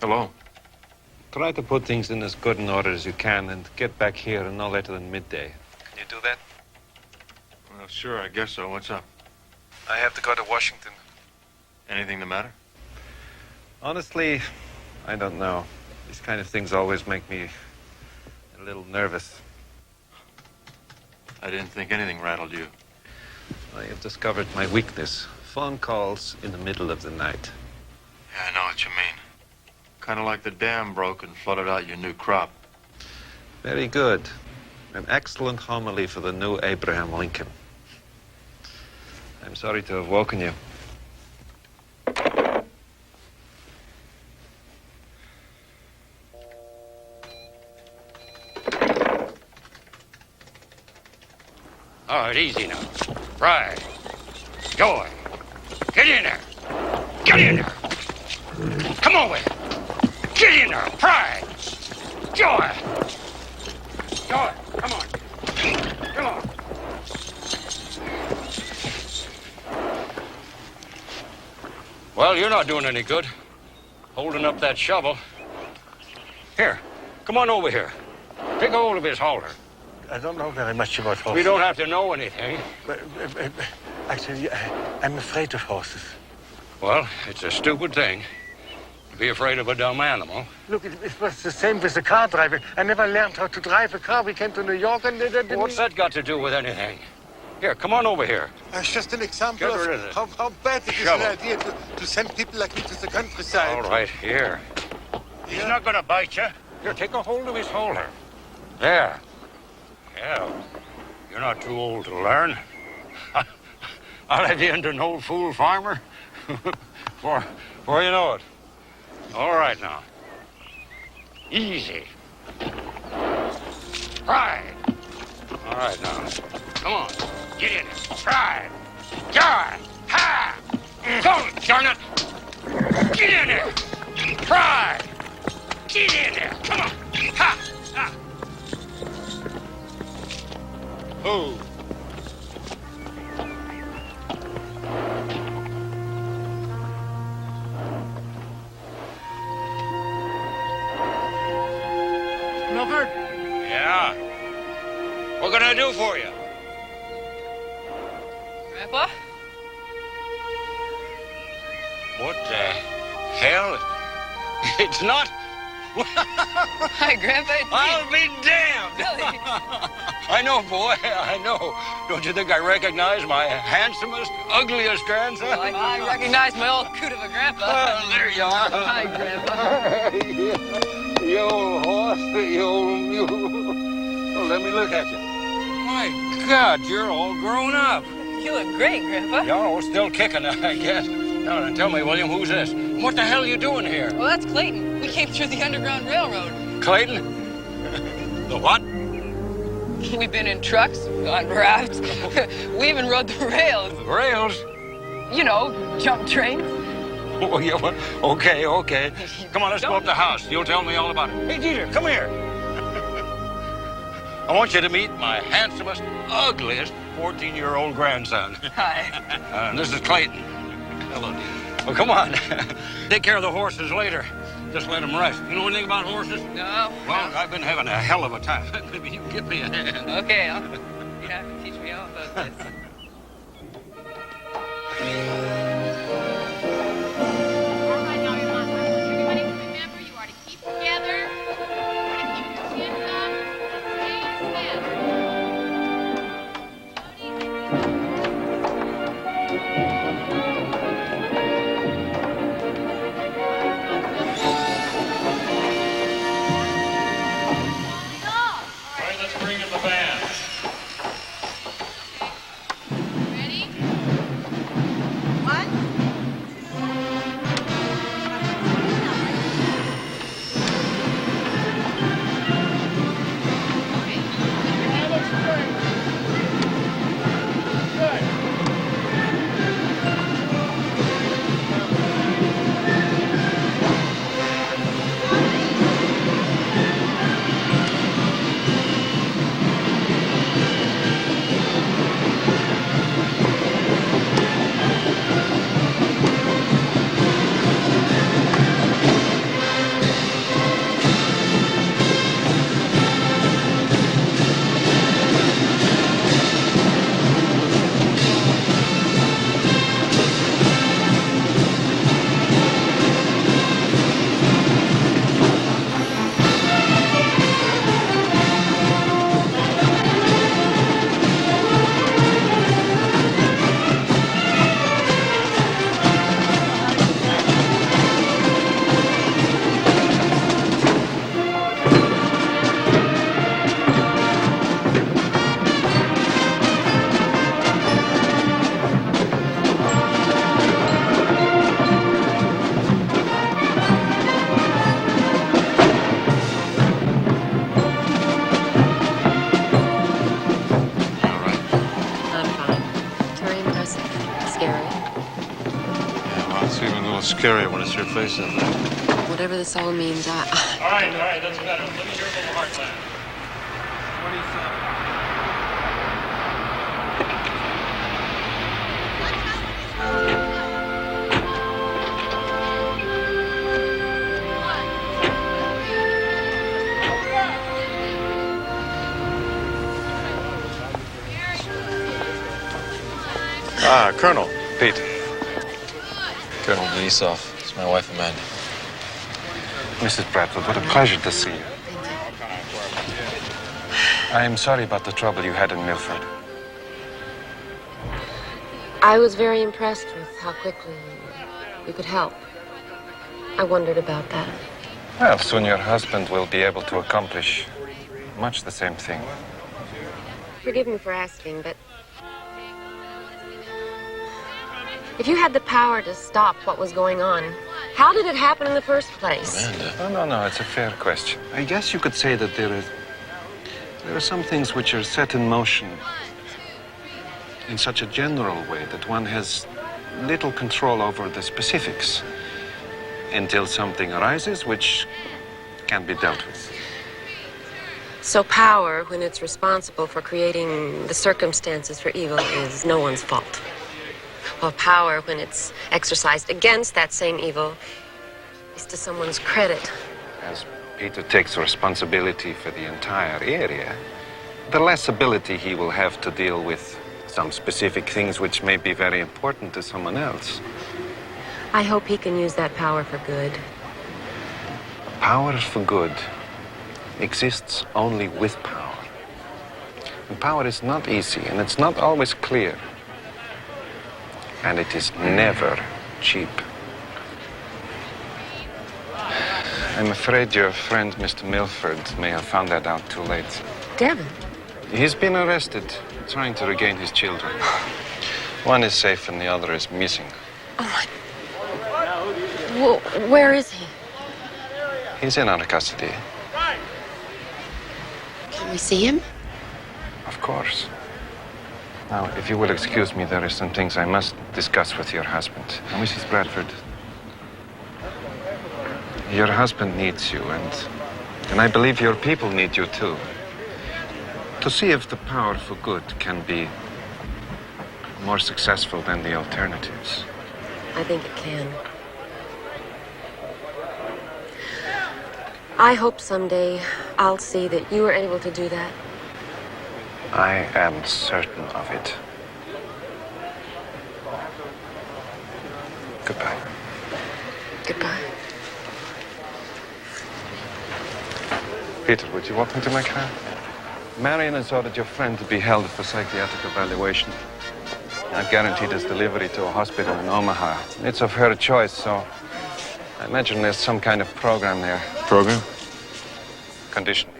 Hello. Try to put things in as good an order as you can and get back here in no later than midday. Can you do that? Well, sure, I guess so. What's up? I have to go to Washington. Anything the matter? Honestly, I don't know. These kind of things always make me a little nervous. I didn't think anything rattled you. I have discovered my weakness. Phone calls in the middle of the night. Yeah, I know what you mean. Kind of like the dam broke and flooded out your new crop. Very good. An excellent homily for the new Abraham Lincoln. I'm sorry to have woken you. All right, easy now. Pride. Joy. Get in there. Get in there. Come on with it. Get in there. Pride. Joy. Joy. Come on. Come on. Well, you're not doing any good. Holding up that shovel. Here. Come on over here. Take a hold of his halter. I don't know very much about horses. We don't have to know anything. Actually, I'm afraid of horses. Well, it's a stupid thing to be afraid of a dumb animal. Look, it was the same with the car driving. I never learned how to drive a car. We came to New York and... What's that got to do with anything? Here, come on over here. It's just an example Get rid of it. how bad it is an idea to send people like me to the countryside. All right, here. He's not going to bite you. Here, take a hold of his holder. There. Yeah, you're not too old to learn. I'll have you into an old fool farmer before you know it. All right, now. Easy. Right. All right, now. Come on. Get in it. Right. Joy. Ha! Go, darn it. Get in there. Try. Get in there. Come on. Ha! Ha! Who? Milford? Yeah? What can I do for you? Grandpa? What the hell? It's not... Hi, Grandpa. I'll be damned. Billy. I know, boy. I know. Don't you think I recognize my handsomest, ugliest grandson? Well, I recognize my old coot of a grandpa. Well, there you are. Hi, Grandpa. You old horse, you old mule. Well, let me look at you. My God, you're all grown up. You look great, Grandpa. You're still kicking, I guess. Now, then, tell me, William, who's this? What the hell are you doing here? Well, that's Clayton. We came through the Underground Railroad. Clayton? The what? We've been in trucks, on rafts. We even rode the rails. Rails? You know, jump trains. Oh, yeah, well, okay. Come on, let's go up the house. You'll tell me all about it. Hey, Jeter, come here. I want you to meet my handsomest, ugliest 14-year-old grandson. Hi. And this is Clayton. Hello, dear. Well, come on. Take care of the horses later. Just let them rest. You know anything about horses? No. Well, I've been having a hell of a time. Maybe you can give me a hand. Okay, you have to teach me all about this. It's even a little scarier when it's your face up there. Whatever this all means, All right, that's better. Let me hear from the heartland. 27. Colonel. Pete. Colonel Denisov. It's my wife, Amanda. Mrs. Bradford, what a pleasure to see you. I am sorry about the trouble you had in Milford. I was very impressed with how quickly you could help. I wondered about that. Well, soon your husband will be able to accomplish much the same thing. Forgive me for asking, but if you had the power to stop what was going on, how did it happen in the first place? Amanda. No, it's a fair question. I guess you could say that there are some things which are set in motion in such a general way that one has little control over the specifics until something arises which can be dealt with. So power, when it's responsible for creating the circumstances for evil, is no one's fault. While power, when it's exercised against that same evil, is to someone's credit. As Peter takes responsibility for the entire area, the less ability he will have to deal with some specific things which may be very important to someone else. I hope he can use that power for good. Power for good exists only with power. And power is not easy, and it's not always clear. And it is never cheap. I'm afraid your friend, Mr. Milford, may have found that out too late. Devin? He's been arrested, trying to regain his children. One is safe and the other is missing. Oh, my... Well, where is he? He's in our custody. Can we see him? Of course. Now, if you will excuse me, there are some things I must discuss with your husband. Now, Mrs. Bradford, your husband needs you, and I believe your people need you too. To see if the power for good can be more successful than the alternatives. I think it can. I hope someday I'll see that you were able to do that. I am certain of it. Goodbye. Goodbye. Peter, would you walk into my car? Marion has ordered your friend to be held for psychiatric evaluation. I've guaranteed his delivery to a hospital in Omaha. It's of her choice, so I imagine there's some kind of program there. Program? Conditioning.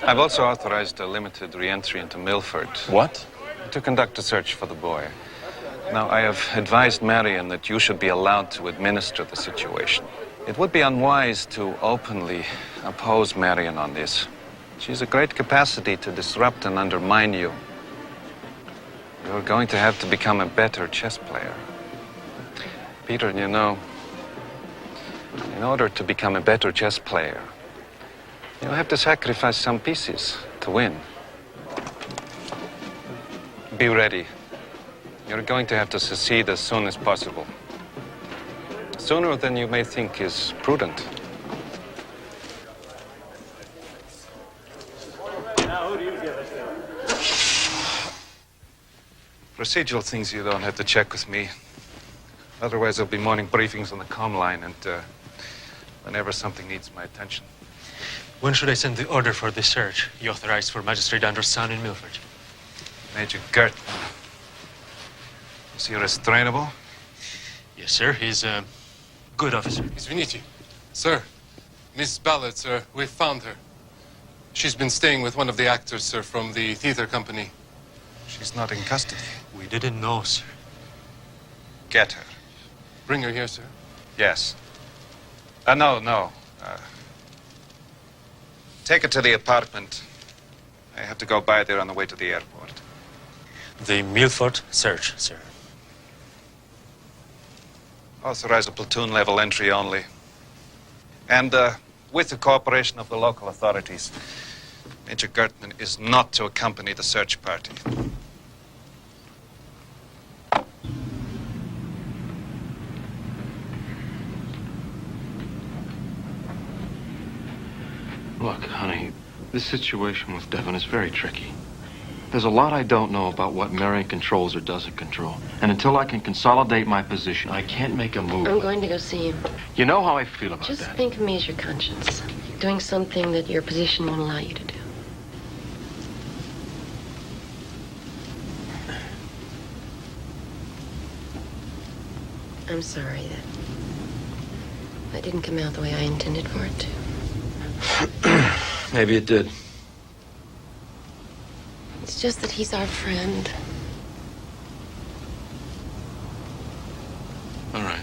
I've also authorized a limited re-entry into Milford. What? To conduct a search for the boy. Now, I have advised Marion that you should be allowed to administer the situation. It would be unwise to openly oppose Marion on this. She has a great capacity to disrupt and undermine you. You're going to have to become a better chess player. Peter, you know, in order to become a better chess player, you have to sacrifice some pieces to win. Be ready. You're going to have to secede as soon as possible. Sooner than you may think is prudent. Procedural things you don't have to check with me. Otherwise, there'll be morning briefings on the comm line, and whenever something needs my attention. When should I send the order for the search you authorized for Magistrate Anderson in Milford? Major Gert. Is he restrainable? Yes, sir. He's a good officer. Извините. Sir, Miss Ballard, sir, we found her. She's been staying with one of the actors, sir, from the theater company. She's not in custody. We didn't know, sir. Get her. Bring her here, sir. Yes. No. Take her to the apartment. I have to go by there on the way to the airport. The Milford search, sir. Authorize a platoon-level entry only. And with the cooperation of the local authorities, Major Gertman is not to accompany the search party. Look, honey, this situation with Devin is very tricky. There's a lot I don't know about what Marion controls or doesn't control. And until I can consolidate my position, I can't make a move. I'm going to go see him. You know how I feel about Just that. think of me as your conscience. Doing something that your position won't allow you to do. I'm sorry that didn't come out the way I intended for it to. Maybe it did. It's just that he's our friend. All right.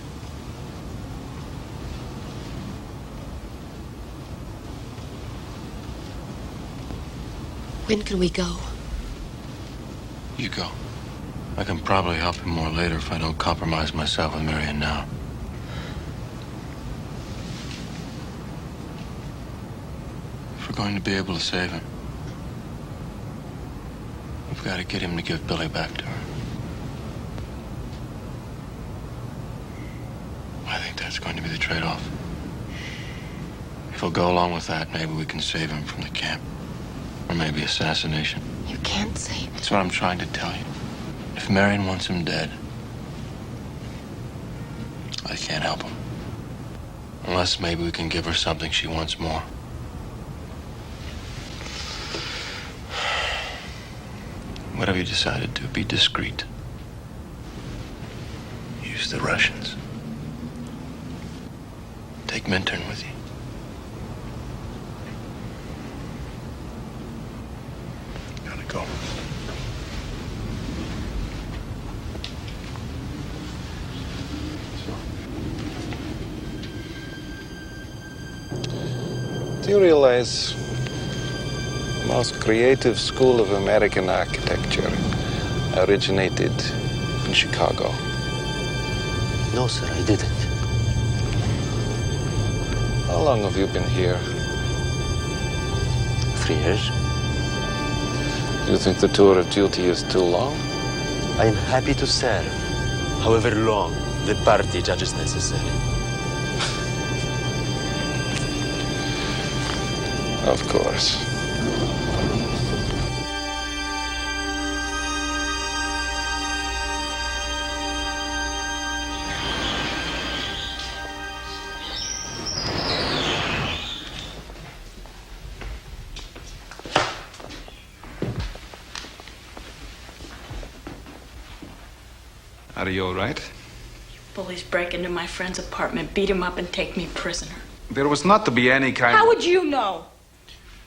When could we go? You go. I can probably help him more later if I don't compromise myself with Marion now. If we're going to be able to save him, we've got to get him to give Billy back to her. I think that's going to be the trade-off. If he'll go along with that, maybe we can save him from the camp. Or maybe assassination. You can't save him. That's what I'm trying to tell you. If Marion wants him dead, I can't help him. Unless maybe we can give her something she wants more. Whatever you decided to, be discreet. Use the Russians. Take Minturn with you. Gotta go. Do you realize the most creative school of American architecture originated in Chicago? No, sir, I didn't. How long have you been here? 3 years. Do you think the tour of duty is too long? I am happy to serve, however long the party judges necessary. Of course. Are you all right? Bullies break into my friend's apartment, beat him up, and take me prisoner. There was not to be any kind How of... would you know?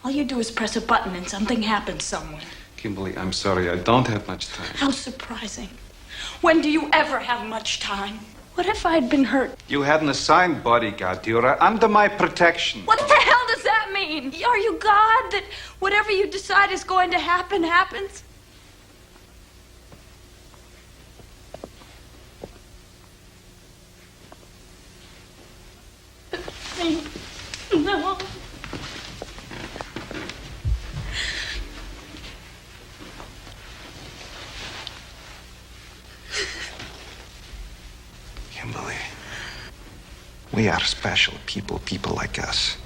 All you do is press a button and something happens somewhere. Kimberly, I'm sorry, I don't have much time. How surprising. When do you ever have much time? What if I'd been hurt? You had an assigned bodyguard. You're under my protection. What the hell does that mean? Are you God that whatever you decide is going to happen, happens? No. Kimberly, we are special people like us.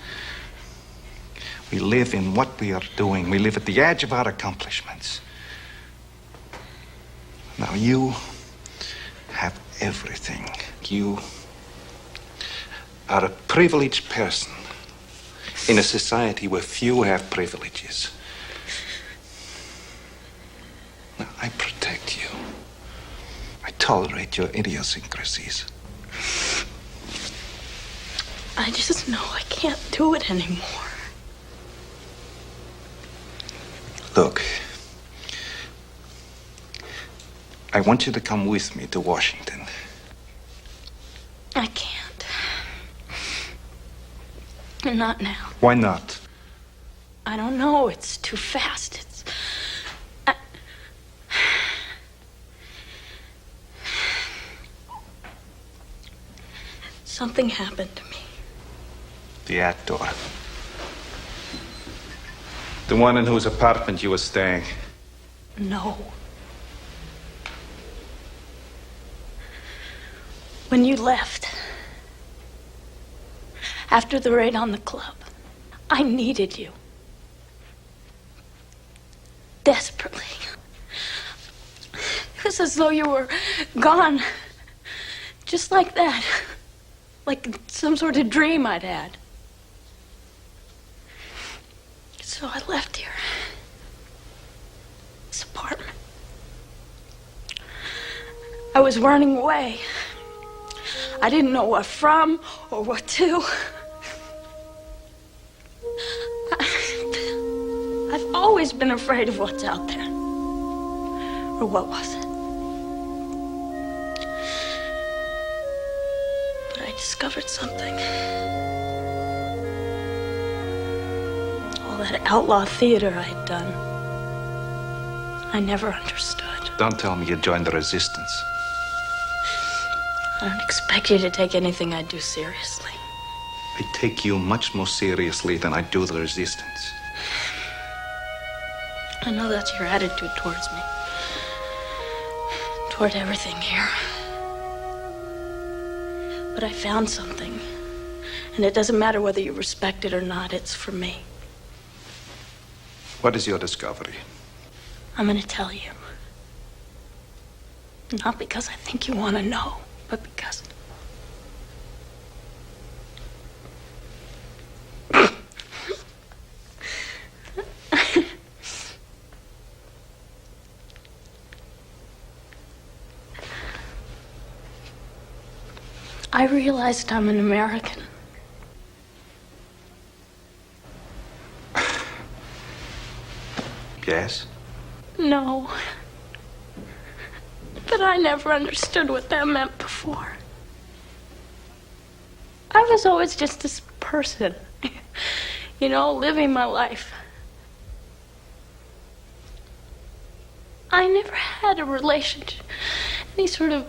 We live in what we are doing. We live at the edge of our accomplishments. Now you have everything. You are a privileged person in a society where few have privileges. Now, I protect you. I tolerate your idiosyncrasies. I just know I can't do it anymore. Look, I want you to come with me to Washington. I can't. Not now. Why not? I don't know. It's too fast. Something happened to me. The actor. The one in whose apartment you were staying. No. When you left, after the raid on the club, I needed you. Desperately. It was as though you were gone. Just like that. Like some sort of dream I'd had. So I left here. This apartment. I was running away. I didn't know what from or what to. I've always been afraid of what's out there. Or what was it? But I discovered something. All that outlaw theater I had done, I never understood. Don't tell me you joined the resistance. I don't expect you to take anything I do seriously. I take you much more seriously than I do the resistance. I know that's your attitude towards me. Toward everything here. But I found something. And it doesn't matter whether you respect it or not, it's for me. What is your discovery? I'm gonna tell you. Not because I think you want to know, but because... I realized I'm an American. Yes? No. But I never understood what that meant before. I was always just this person, you know, living my life. I never had a relationship, any sort of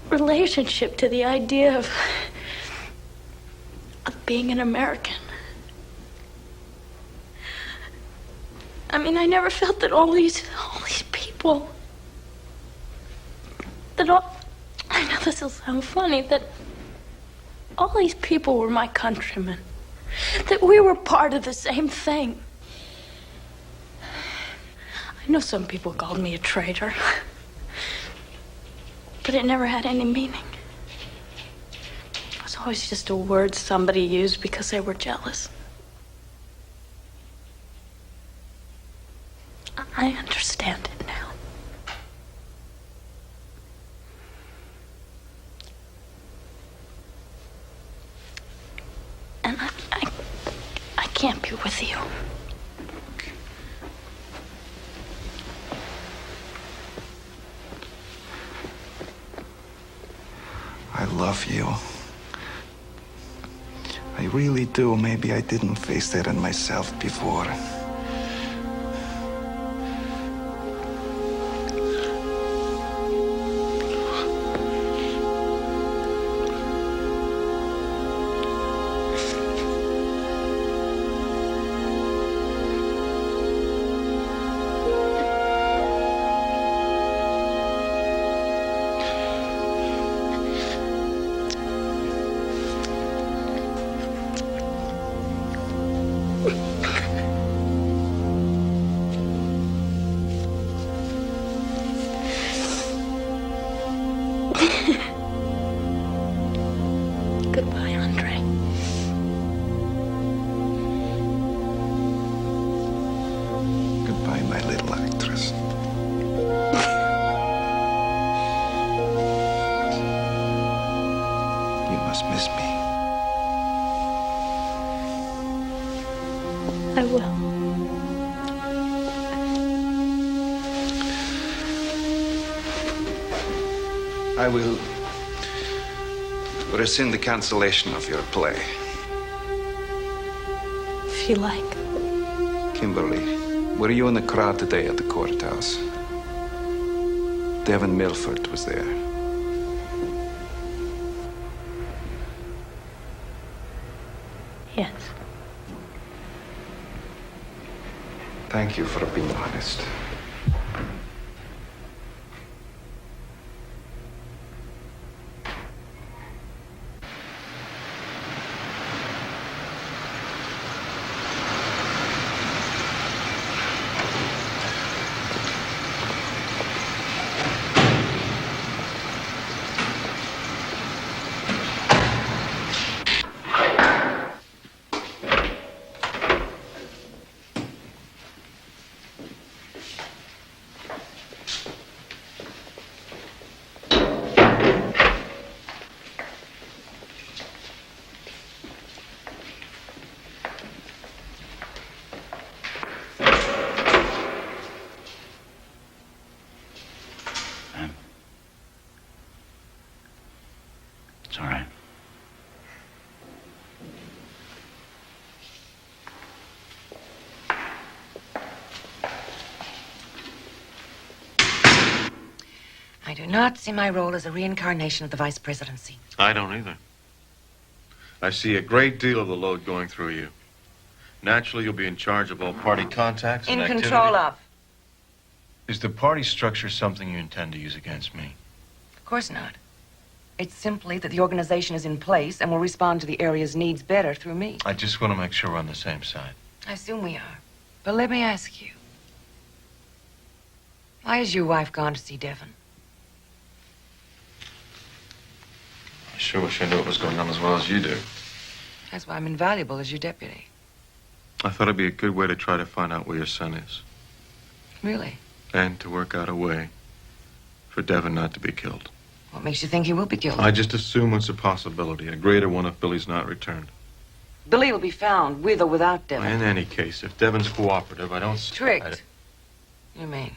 relationship to the idea of being an American. I mean, I never felt that all these people, that all, I know this will sound funny, that all these people were my countrymen, that we were part of the same thing. I know some people called me a traitor, but it never had any meaning. It was always just a word somebody used because they were jealous. I understand it now. And I can't be with you. I love you. I really do. Maybe I didn't face that in myself before. Goodbye, Andre. Goodbye, my little actress. You must miss me. I will. I will rescind the cancellation of your play. If you like. Kimberly, were you in the crowd today at the courthouse? Devin Milford was there. Yes. Thank you for being honest. It's all right. I do not see my role as a reincarnation of the vice presidency. I don't either. I see a great deal of the load going through you. Naturally, you'll be in charge of all party contacts and In activity. control of. Is the party structure something you intend to use against me? Of course not. It's simply that the organization is in place and will respond to the area's needs better through me. I just want to make sure we're on the same side. I assume we are. But let me ask you. Why has your wife gone to see Devon? I sure wish I knew what was going on as well as you do. That's why I'm invaluable as your deputy. I thought it'd be a good way to try to find out where your son is. Really? And to work out a way for Devon not to be killed. What makes you think he will be killed? I just assume it's a possibility, a greater one if Billy's not returned. Billy will be found, with or without Devon. In any case, if Devon's cooperative, I don't see... Tricked. You mean?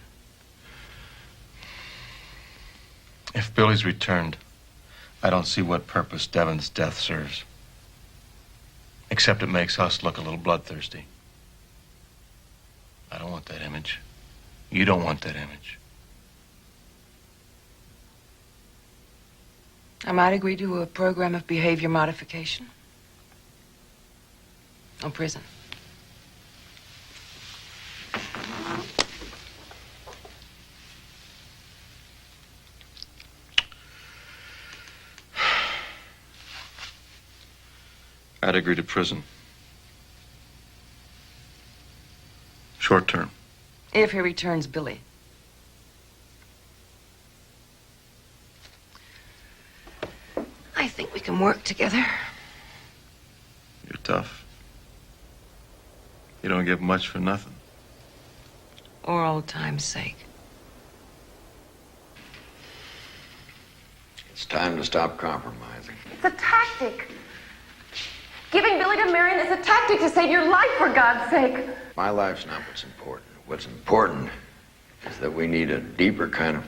If Billy's returned, I don't see what purpose Devon's death serves. Except it makes us look a little bloodthirsty. I don't want that image. You don't want that image. I might agree to a program of behavior modification. Or prison. I'd agree to prison. Short term. If he returns Billy. I think we can work together. You're tough. You don't give much for nothing. Or old time's sake. It's time to stop compromising. It's a tactic. Giving Billy to Marion is a tactic to save your life, for God's sake. My life's not what's important. What's important is that we need a deeper kind of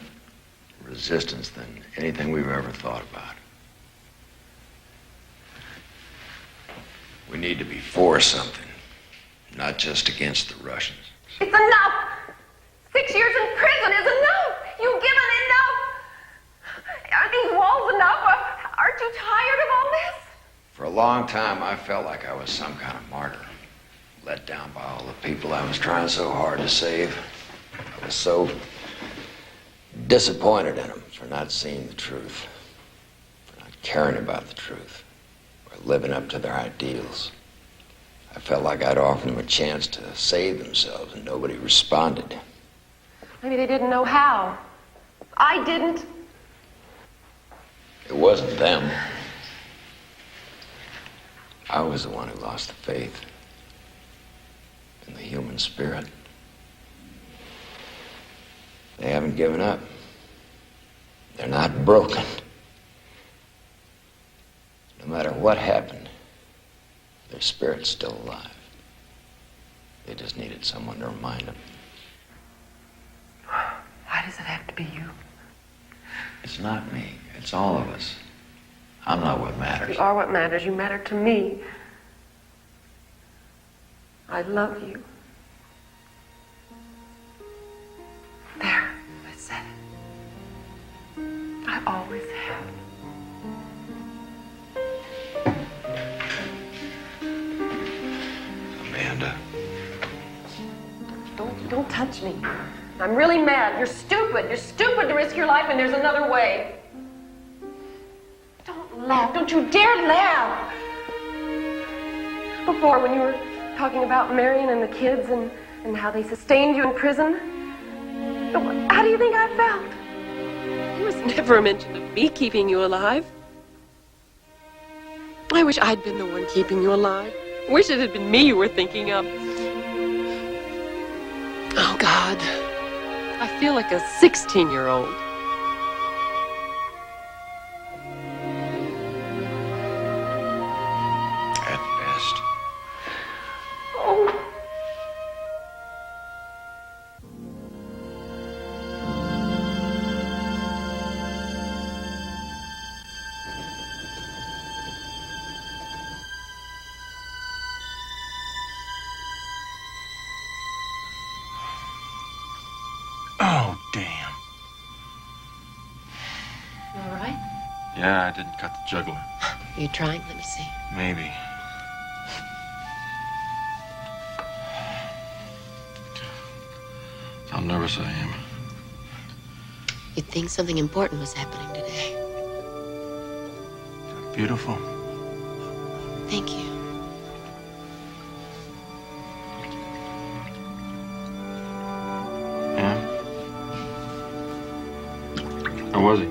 resistance than anything we've ever thought about. We need to be for something, not just against the Russians. It's enough. 6 years in prison is enough. You've given enough. Aren't these walls enough? Aren't you tired of all this? For a long time, I felt like I was some kind of martyr, let down by all the people I was trying so hard to save. I was so disappointed in them for not seeing the truth, for not caring about the truth, or living up to their ideals. I felt like I'd offered them a chance to save themselves, and nobody responded. Maybe they didn't know how. I didn't. It wasn't them. I was the one who lost the faith in the human spirit. They haven't given up. They're not broken. No matter what happened, their spirit's still alive. They just needed someone to remind them. Why does it have to be you? It's not me. It's all of us. I'm not what matters. You are what matters. You matter to me. I love you. There, I said it. I always have. touch me. I'm really mad. You're stupid. You're stupid to risk your life, and there's another way. Don't laugh. Don't you dare laugh. Before, when you were talking about Marion and the kids and how they sustained you in prison, how do you think I felt? There was never a mention of me keeping you alive. I wish I'd been the one keeping you alive. I wish it had been me you were thinking of. Oh, God. I feel like a 16-year-old. At best. Oh. Oh, damn. You all right? Yeah, I didn't cut the jugular. Are you trying? Let me see. Maybe. How nervous I am. You'd think something important was happening today. Beautiful. Thank you. Yeah? How was he?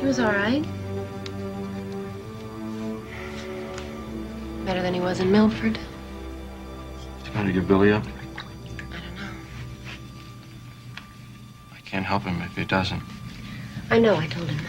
He was all right. Better than he was in Milford. He's going to give Billy up? I can't help him if he doesn't. I know, I told him that.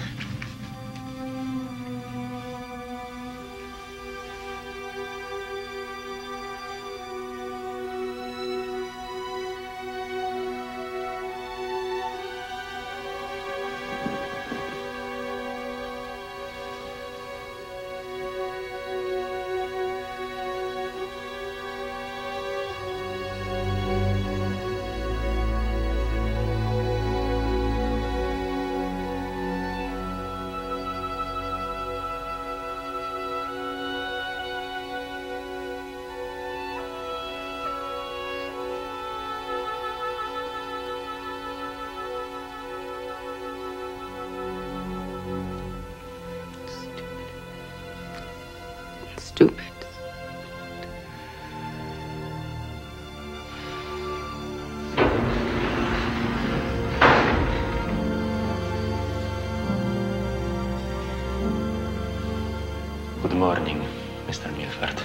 Stupid. Good morning, Mr. Milford.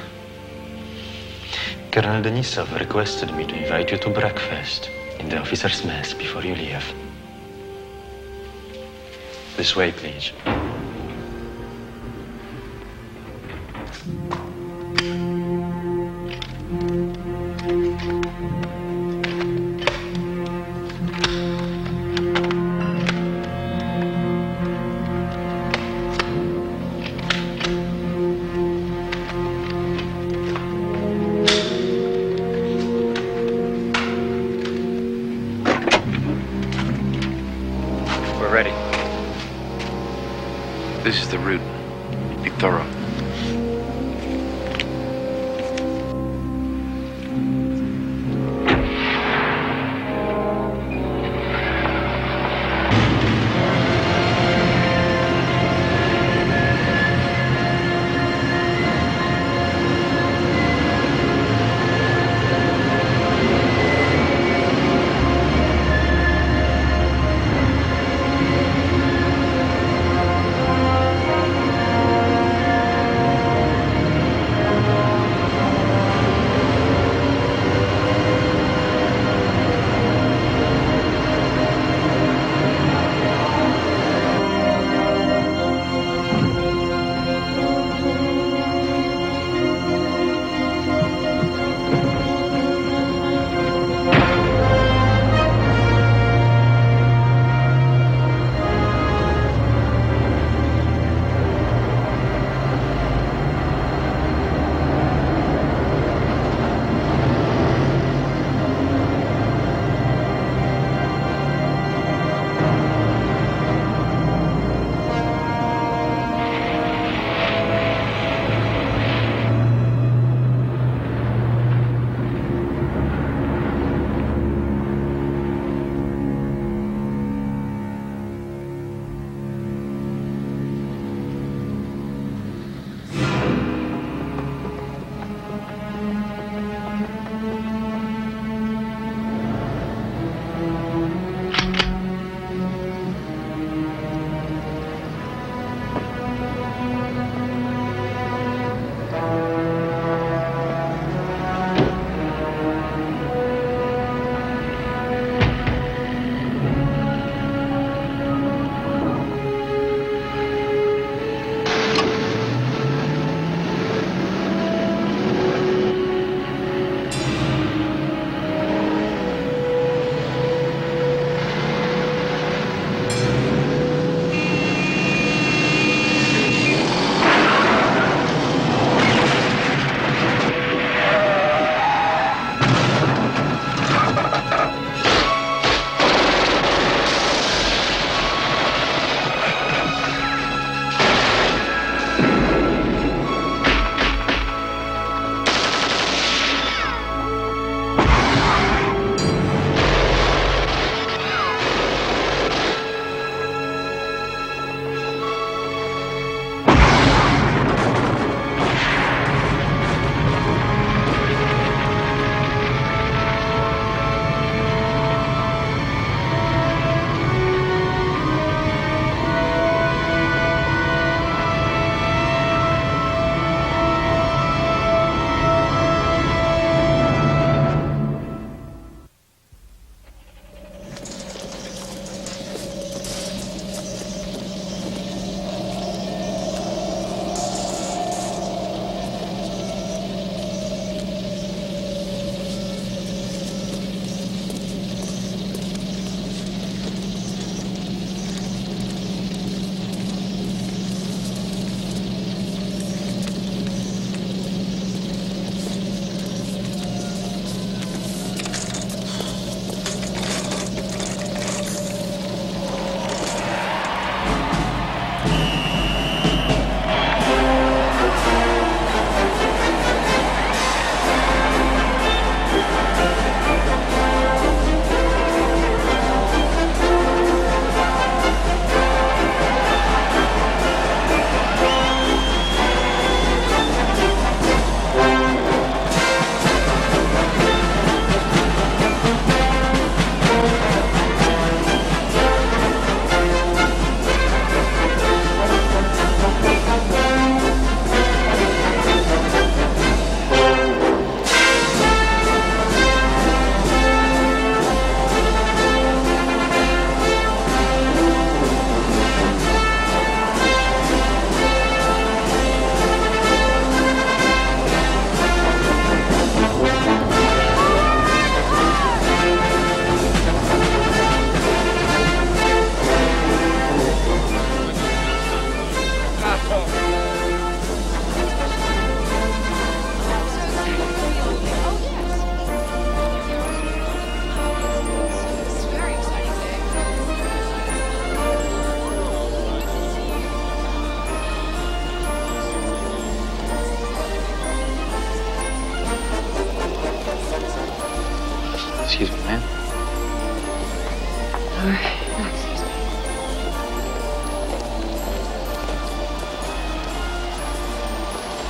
Colonel Denisov requested me to invite you to breakfast in the officer's mess before you leave. This way, please. This is the route. Be thorough.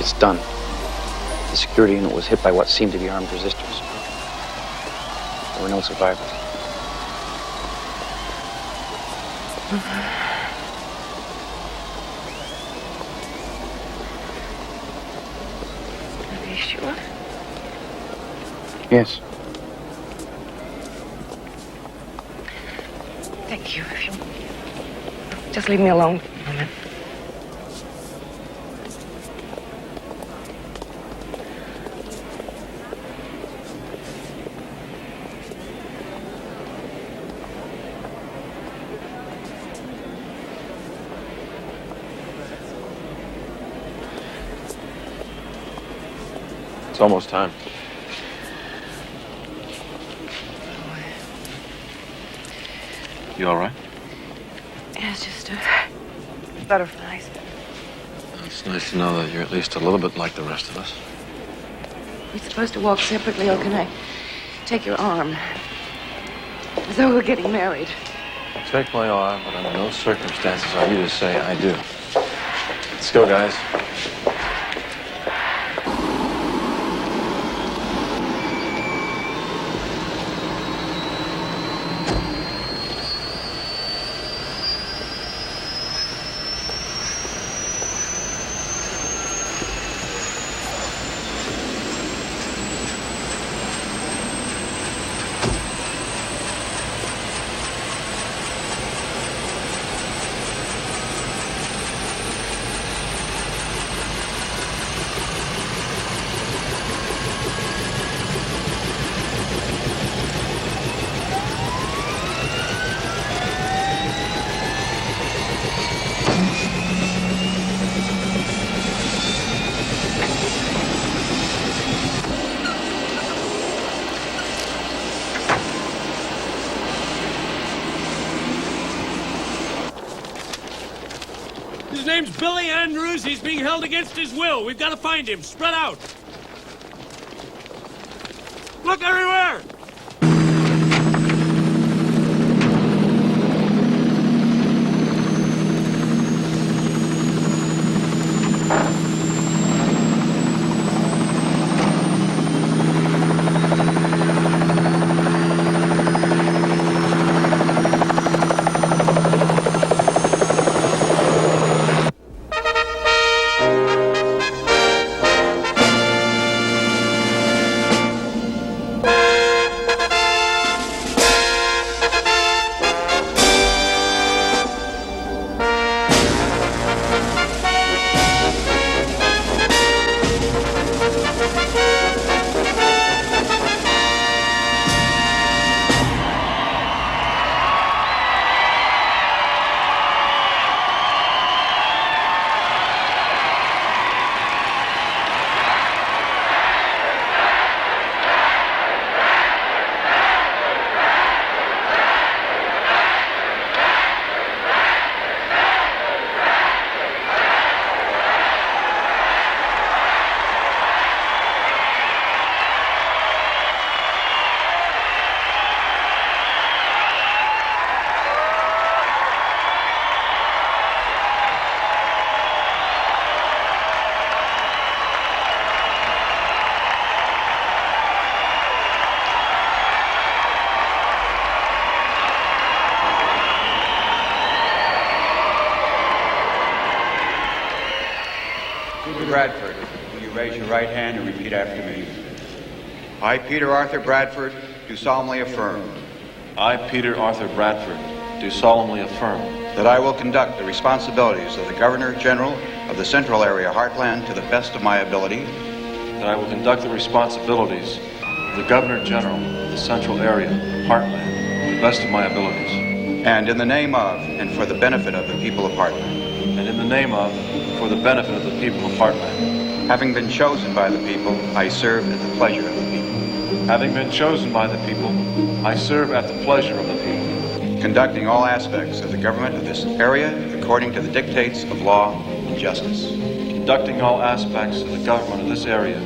It's done. The security unit was hit by what seemed to be armed resistors. There were no survivors. Are you sure? Yes. Thank you. If you'll just leave me alone for a moment. It's almost time. You all right? Yeah, it's just butterflies. It's nice to know that you're at least a little bit like the rest of us. We're supposed to walk separately, or can I take your arm? As though we're getting married. Take my arm, but under no circumstances are you to say I do. Let's go, guys. His name's Billy Andrews. He's being held against his will. We've got to find him. Spread out. Look everywhere! Bradford, will you raise your right hand and repeat after me? I, Peter Arthur Bradford, do solemnly affirm. I, Peter Arthur Bradford, do solemnly affirm that I will conduct the responsibilities of the Governor General of the Central Area Heartland to the best of my ability. that I will conduct the responsibilities of the Governor General of the Central Area Heartland to the best of my abilities. And in the name of and for the benefit of the people of Heartland. And in the name of and for the benefit of the people of Heartland. Having been chosen by the people, I serve at the pleasure of the people. Having been chosen by the people, I serve at the pleasure of the people. Conducting all aspects of the government of this area according to the dictates of law and justice. Conducting all aspects of the government of this area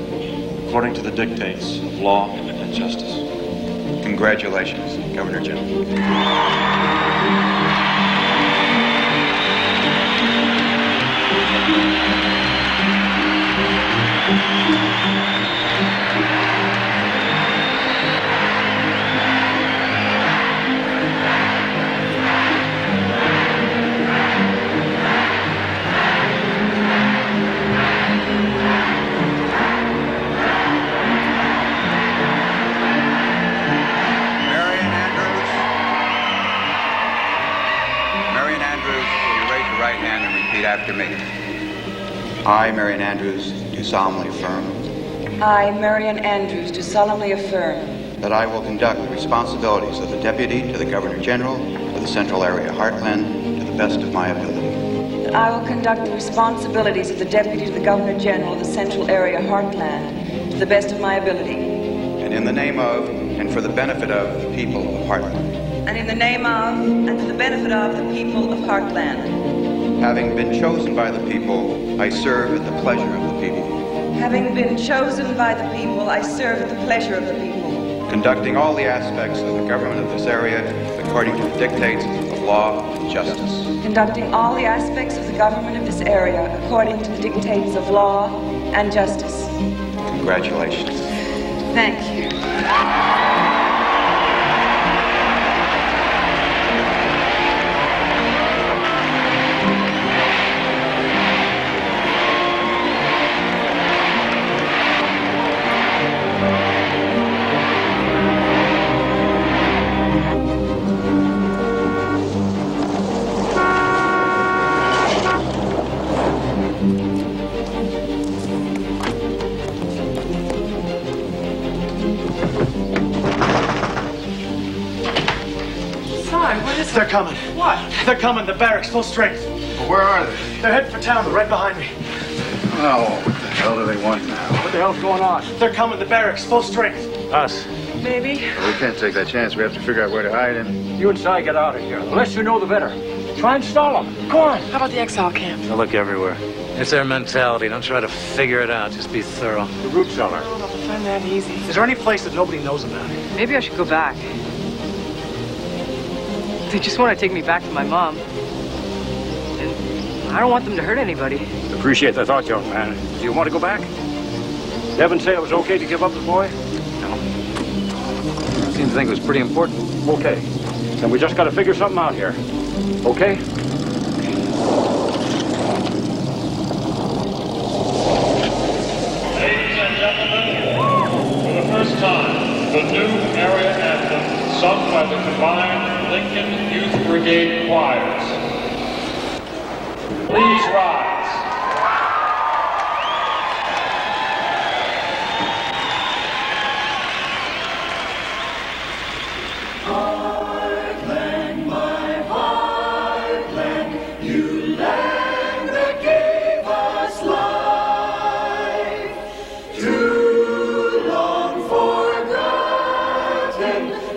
according to the dictates of law and justice. Congratulations, Governor General. I, Marion Andrews, do solemnly affirm I, Marion Andrews, do solemnly affirm that I will conduct the responsibilities of the Deputy to the Governor General for the Central Area Heartland to the best of my ability. that I will conduct the responsibilities of the Deputy to the Governor General of the Central Area Heartland to the best of my ability. And in the name of and for the benefit of the people of Heartland. And in the name of and for the benefit of the people of Heartland. Having been chosen by the people, I serve at the pleasure of the people. Having been chosen by the people, I serve at the pleasure of the people. Conducting all the aspects of the government of this area according to the dictates of law and justice. Conducting all the aspects of the government of this area according to the dictates of law and justice. Congratulations. Thank you. They're coming. What? They're coming. The barracks, full strength. Well, where are they? They're heading for town, right behind me. Oh, what the hell do they want now? What the hell's going on? They're coming. The barracks, full strength. Us. Maybe. Well, we can't take that chance. We have to figure out where to hide him. You and Si get out of here. The less you know, the better. Try and stall them. Go on. How about the exile camp? They'll look everywhere. It's their mentality. Don't try to figure it out. Just be thorough. The root cellar. I don't know if I find that easy. Is there any place that nobody knows about? Maybe I should go back. They just want to take me back to my mom. And I don't want them to hurt anybody. Appreciate the thought, young man. Do you want to go back? Devin say it was okay to give up the boy? No. I seem to think it was pretty important. Okay. Then we just got to figure something out here. Okay? Ladies and gentlemen, for the first time, the new area anthem sung by the combined Lincoln Youth Brigade choirs. Please rise. Heartland, my heartland, you land that gave us life. Too long forgotten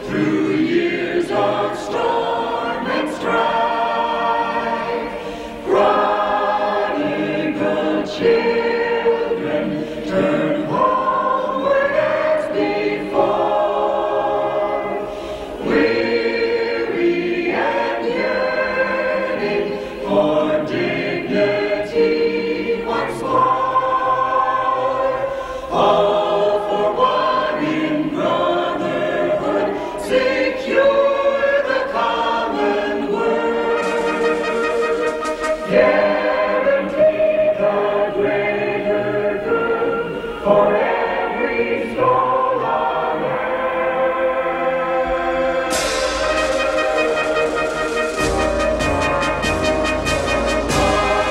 through years of storm and strife. Prodigal children turn homeward as before. Weary and yearning for dignity once more. All for one in brotherhood, secure the common word. Guarantee the greater good for every soul on earth.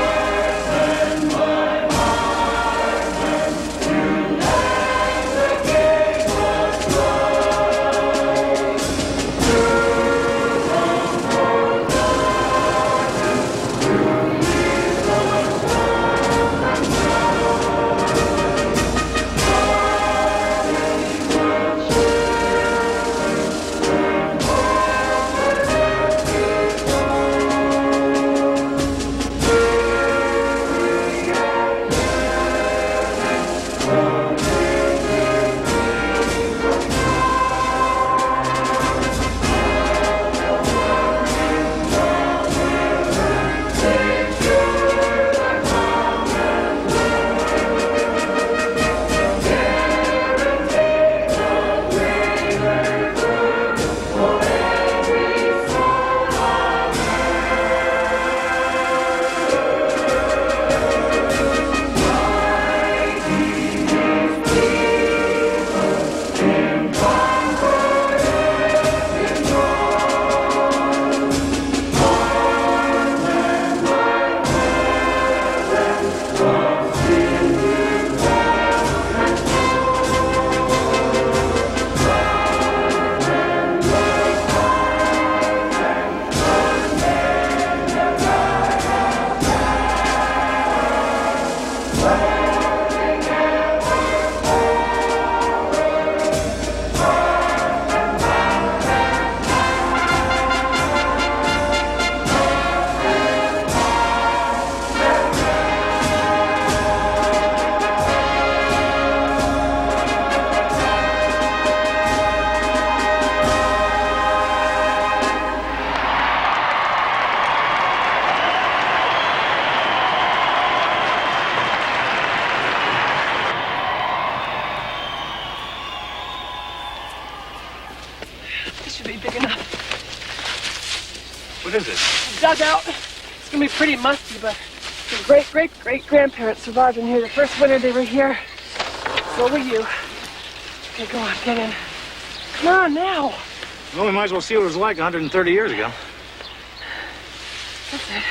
Heartland, my heartland, you land that gave us life. Too long forgotten through years of storm and strife. What is it? Dugout. It's gonna be pretty musty, but the great-great-great-grandparents survived in here the first winter they were here. So will you. Okay, go on, get in. Come on, now. Well, we might as well see what it was like 130 years ago. That's it.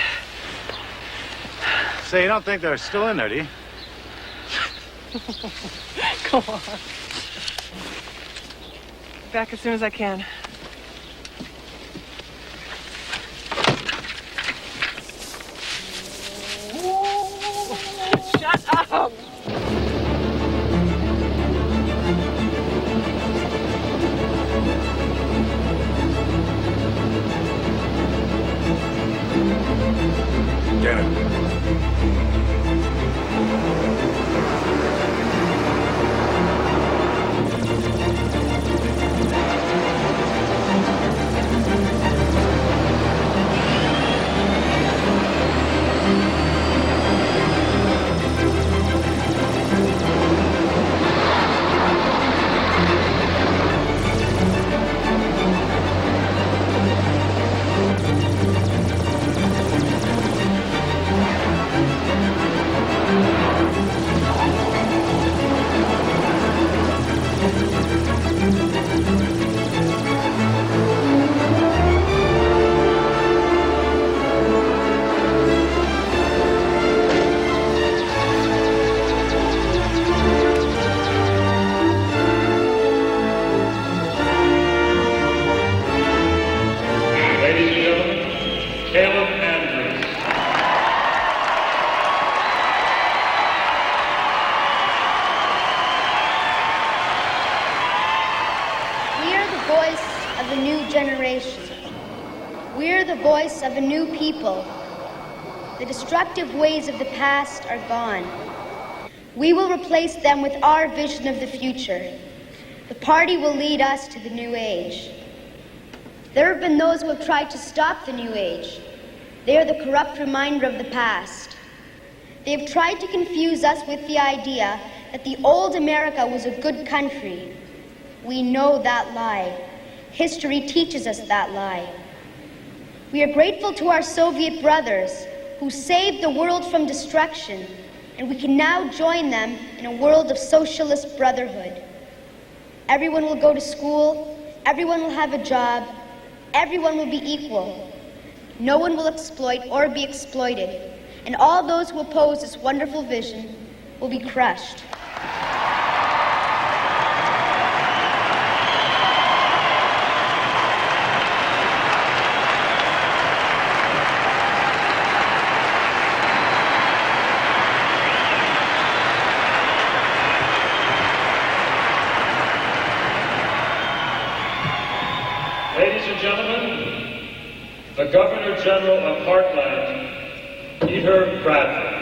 Say, you don't think they're still in there, do you? Come on. Back as soon as I can. Shut up! Get it. Of a new people. The destructive ways of the past are gone. We will replace them with our vision of the future. The party will lead us to the new age. There have been those who have tried to stop the new age. They are the corrupt reminder of the past. They have tried to confuse us with the idea that the old America was a good country. We know that lie. History teaches us that lie. We are grateful to our Soviet brothers who saved the world from destruction, and we can now join them in a world of socialist brotherhood. Everyone will go to school, everyone will have a job, everyone will be equal. No one will exploit or be exploited, and all those who oppose this wonderful vision will be crushed. Ladies and gentlemen, the Governor General of Heartland, Peter Bradford.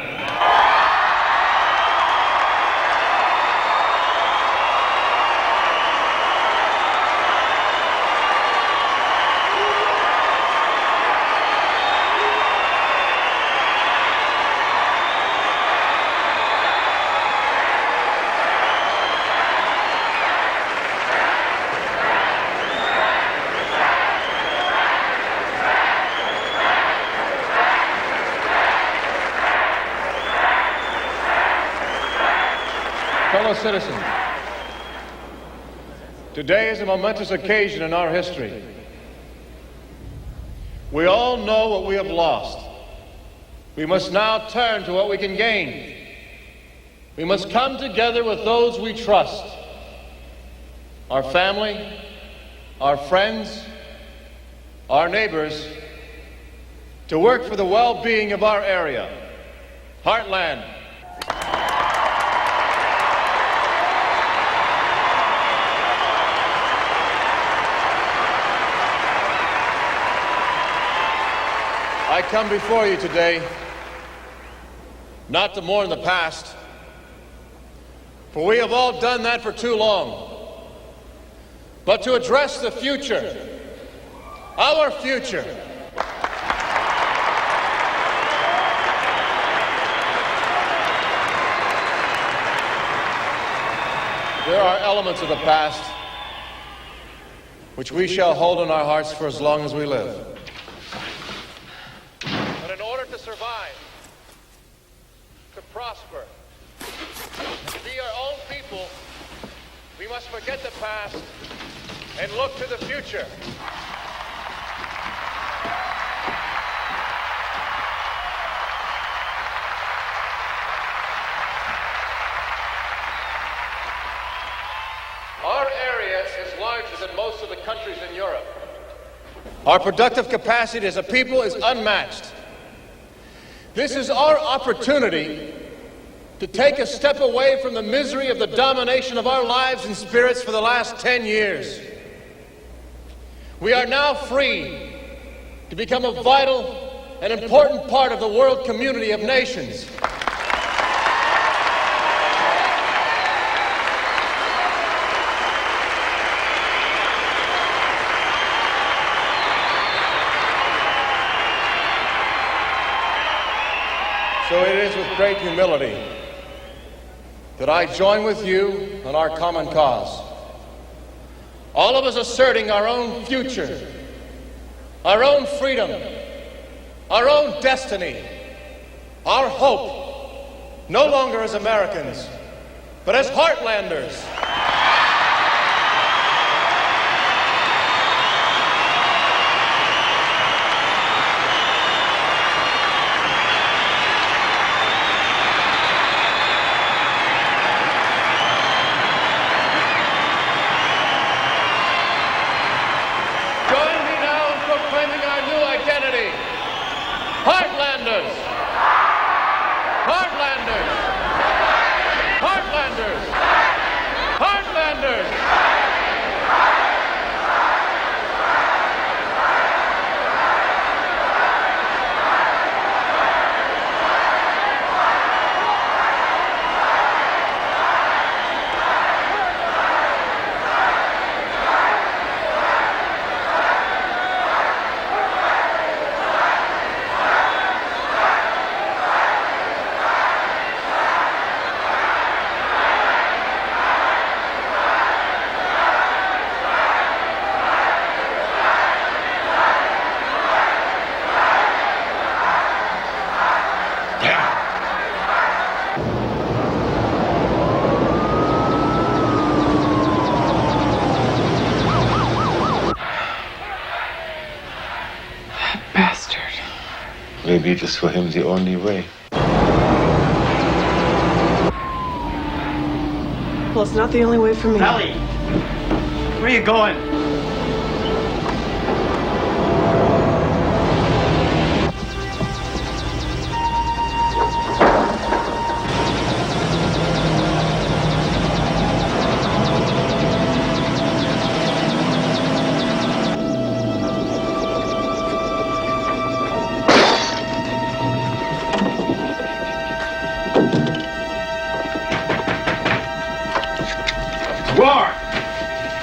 Fellow citizens, today is a momentous occasion in our history. We all know what we have lost. We must now turn to what we can gain. We must come together with those we trust, our family, our friends, our neighbors, to work for the well-being of our area, Heartland. I come before you today not to mourn the past, for we have all done that for too long, but to address the future, our future. There are elements of the past which we shall hold in our hearts for as long as we live. prosper. To be our own people, we must forget the past and look to the future. Our area is larger than most of the countries in Europe. Our productive capacity as a people is unmatched. This is our opportunity to take a step away from the misery of the domination of our lives and spirits for the last 10 years. We are now free to become a vital and important part of the world community of nations. So it is with great humility that I join with you on our common cause. All of us asserting our own future, our own freedom, our own destiny, our hope, no longer as Americans, but as Heartlanders. Heartlanders! Heartlanders! Heartlanders! Heartlanders! Maybe it is for him the only way. Well, it's not the only way for me. Ellie! Where are you going? War!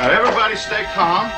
Now everybody stay calm.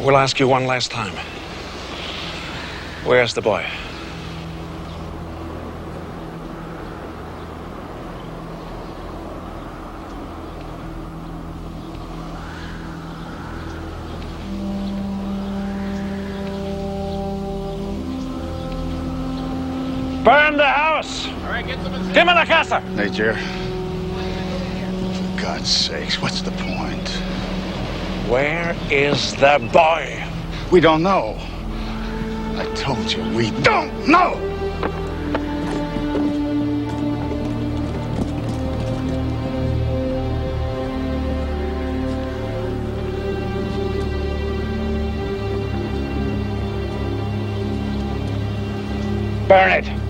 will ask you one last time. Where's the boy? Burn the house! All right, get them in. Give me the casa! Major, for God's sakes, what's the point? Where is the boy? We don't know. I told you, we don't know! Burn it!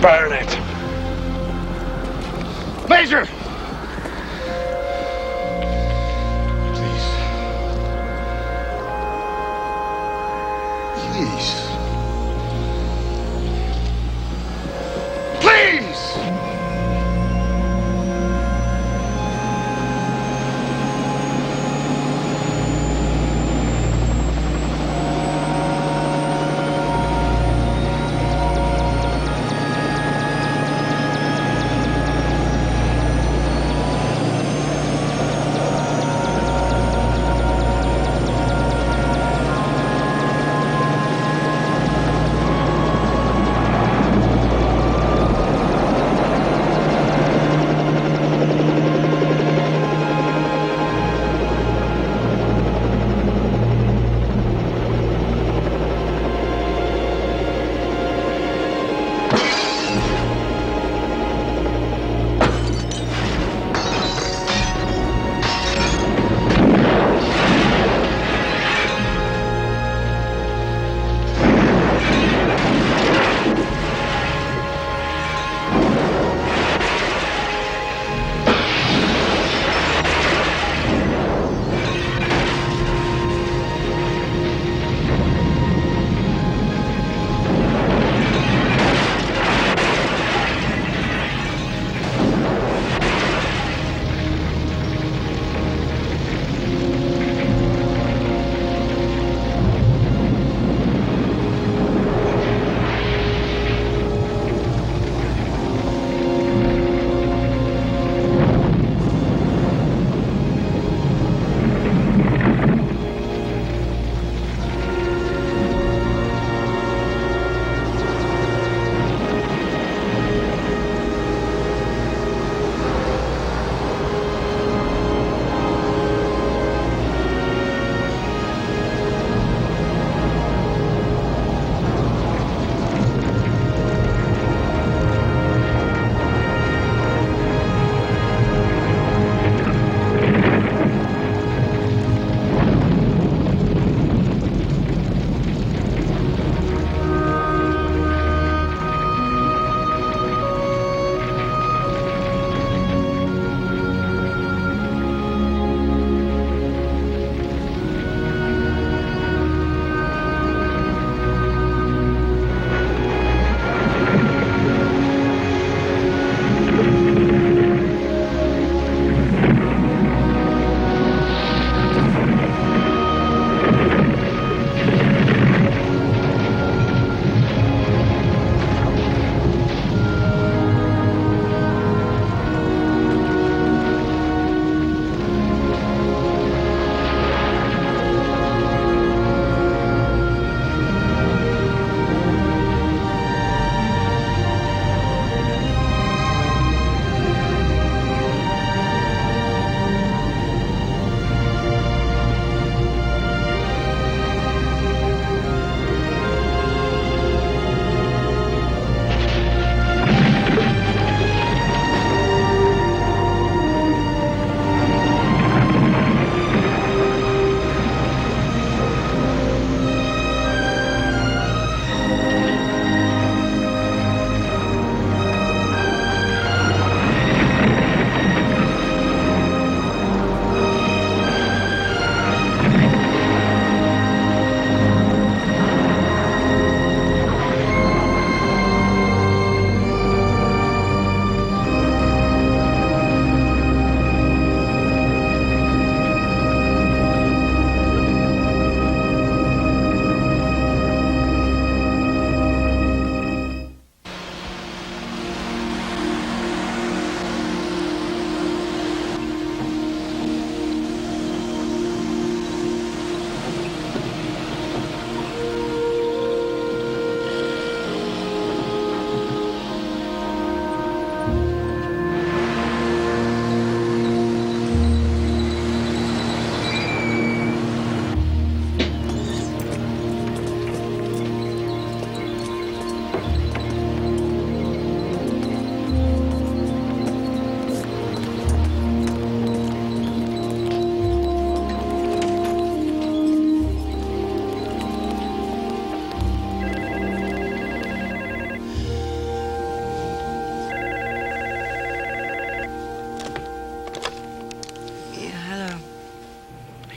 Burn it! Major!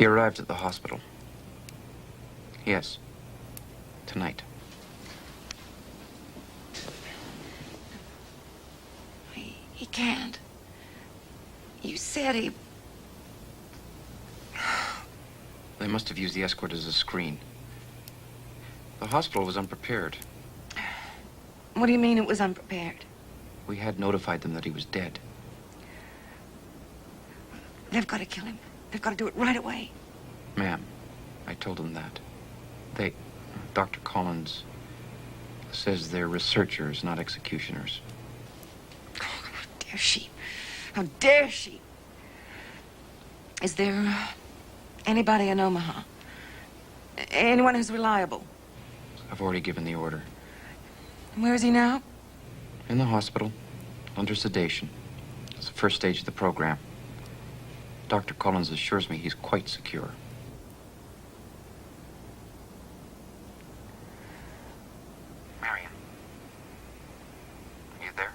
He arrived at the hospital. Yes. Tonight. He can't. You said he... They must have used the escort as a screen. The hospital was unprepared. What do you mean it was unprepared? We had notified them that he was dead. They've got to kill him. They've got to do it right away. Ma'am, I told them that. Dr. Collins says they're researchers, not executioners. Oh, how dare she? How dare she? Is there anybody in Omaha? Anyone who's reliable? I've already given the order. Where is he now? In the hospital, under sedation. It's the first stage of the program. Dr. Collins assures me he's quite secure. Marion. Are you there?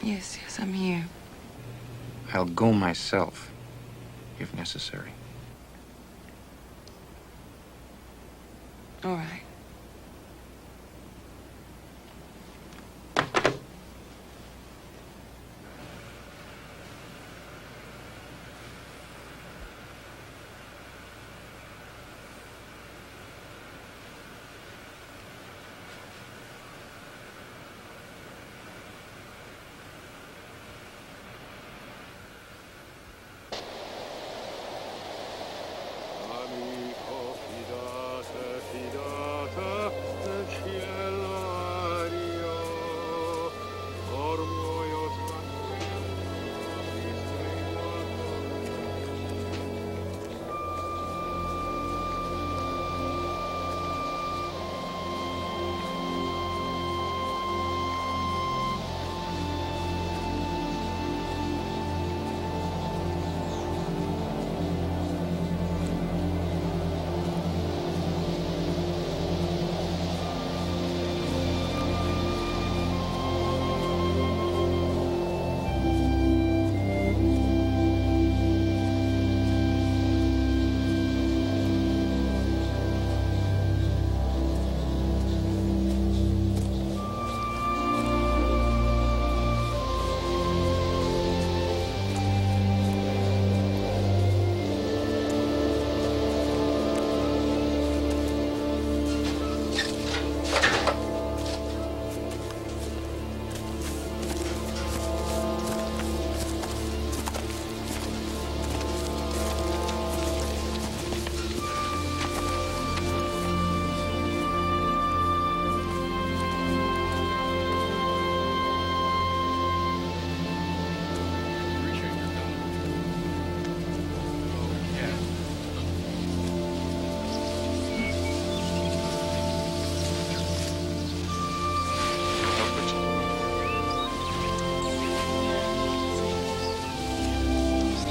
Yes, I'm here. I'll go myself, if necessary. All right.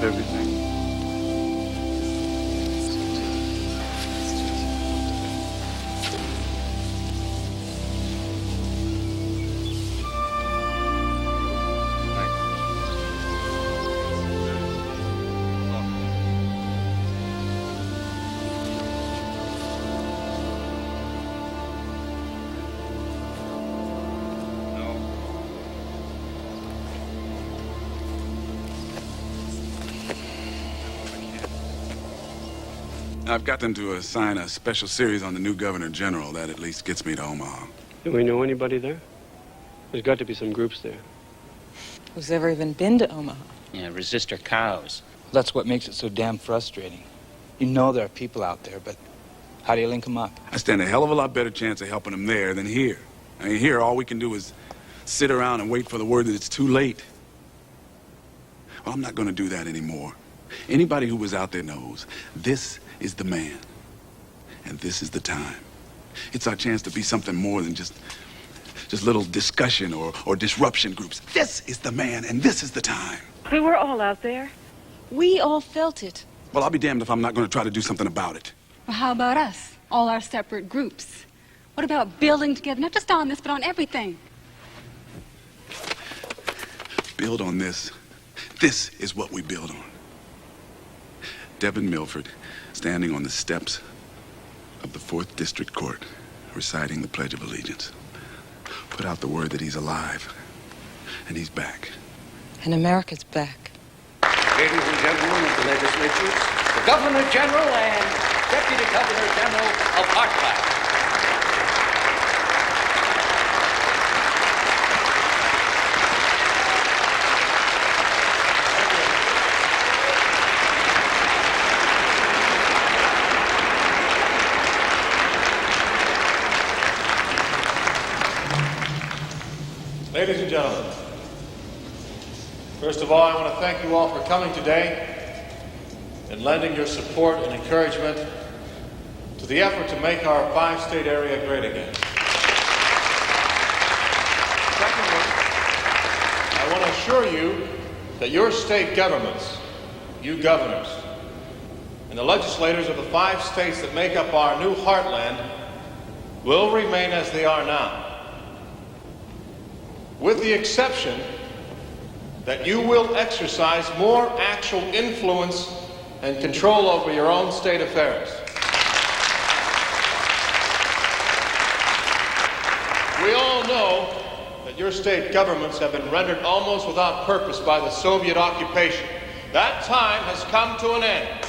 Everything. I've got them to assign a special series on the new Governor General. That at least gets me to Omaha. Do we know anybody there? There's got to be some groups there. Who's ever even been to Omaha? Yeah, resistor cows. That's what makes it so damn frustrating. You know there are people out there, but how do you link them up? I stand a hell of a lot better chance of helping them there than here. I mean, here, all we can do is sit around and wait for the word that it's too late. Well, I'm not going to do that anymore. Anybody who was out there knows this is the man, and this is the time. It's our chance to be something more than just little discussion or disruption groups. This is the man, and this is the time. We were all out there. We all felt it. Well, I'll be damned if I'm not going to try to do something about it. Well, how about us? All our separate groups. What about building together, not just on this, but on everything? Build on this. This is what we build on. Devin Milford standing on the steps of the 4th District Court, reciting the Pledge of Allegiance. Put out the word that he's alive, and he's back. And America's back. Ladies and gentlemen of the legislatures, the Governor General and Deputy Governor General of Heartland. Ladies and gentlemen, first of all, I want to thank you all for coming today and lending your support and encouragement to the effort to make our 5-state area great again. Secondly, I want to assure you that your state governments, you governors, and the legislators of the 5 states that make up our new heartland will remain as they are now, with the exception that you will exercise more actual influence and control over your own state affairs. We all know that your state governments have been rendered almost without purpose by the Soviet occupation. That time has come to an end.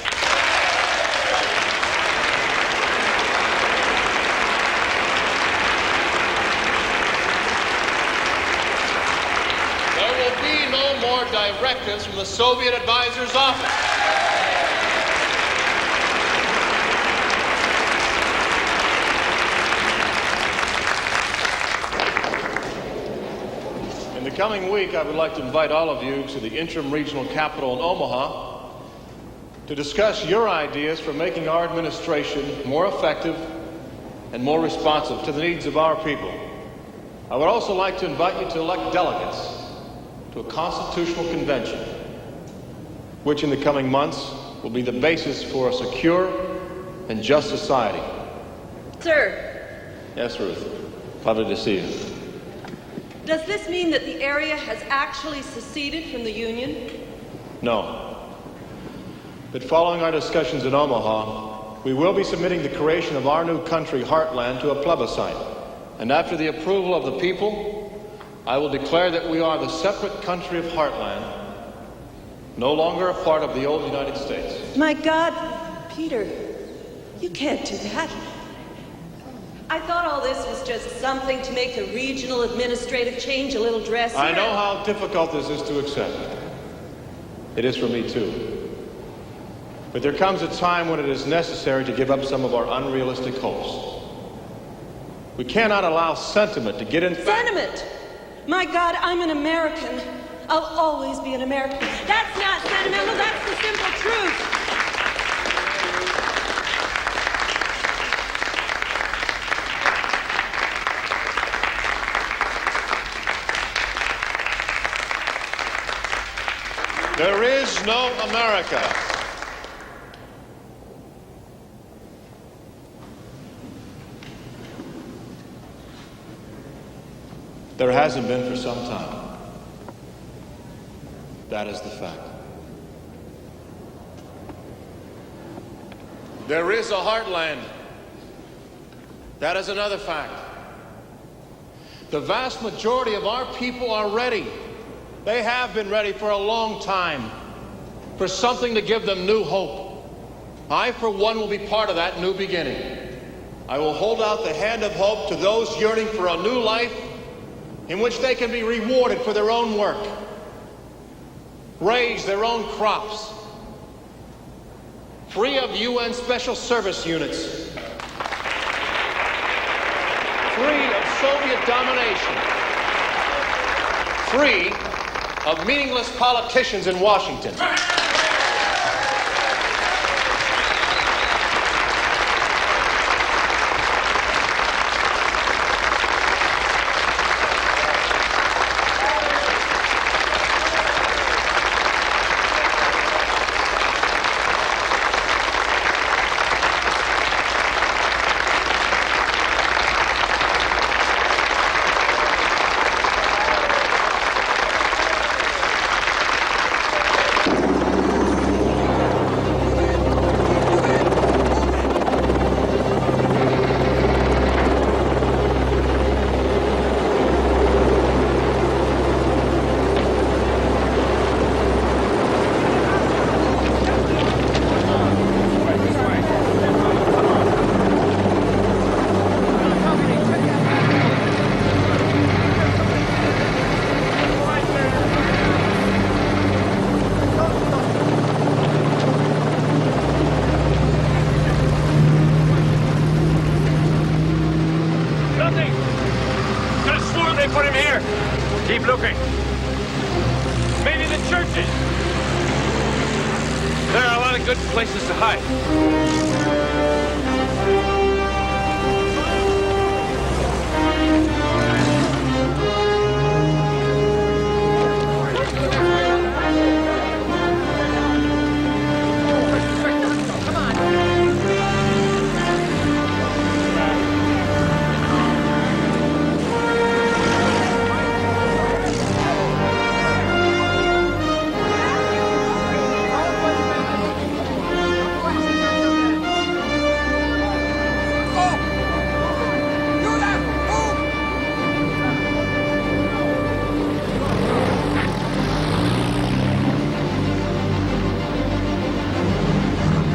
More directives from the Soviet advisor's office. In the coming week, I would like to invite all of you to the interim regional capital in Omaha to discuss your ideas for making our administration more effective and more responsive to the needs of our people. I would also like to invite you to elect delegates to a constitutional convention, which in the coming months will be the basis for a secure and just society. Sir. Yes, Ruth. Lovely to see you. Does this mean that the area has actually seceded from the Union? No. But following our discussions in Omaha, we will be submitting the creation of our new country, Heartland, to a plebiscite. And after the approval of the people, I will declare that we are the separate country of Heartland, no longer a part of the old United States. My God, Peter, you can't do that. I thought all this was just something to make the regional administrative change a little dressier. I know how difficult this is to accept. It is for me too. But there comes a time when it is necessary to give up some of our unrealistic hopes. We cannot allow sentiment to get in. Sentiment? My God, I'm an American. I'll always be an American. That's not sentimental, that's the simple truth. There is no America. There hasn't been for some time. That is the fact. There is a heartland. That is another fact. The vast majority of our people are ready. They have been ready for a long time for something to give them new hope. I, for one, will be part of that new beginning. I will hold out the hand of hope to those yearning for a new life in which they can be rewarded for their own work, raise their own crops, free of UN special service units, free of Soviet domination, free of meaningless politicians in Washington. put him here. Keep looking. Maybe the churches. There are a lot of good places to hide.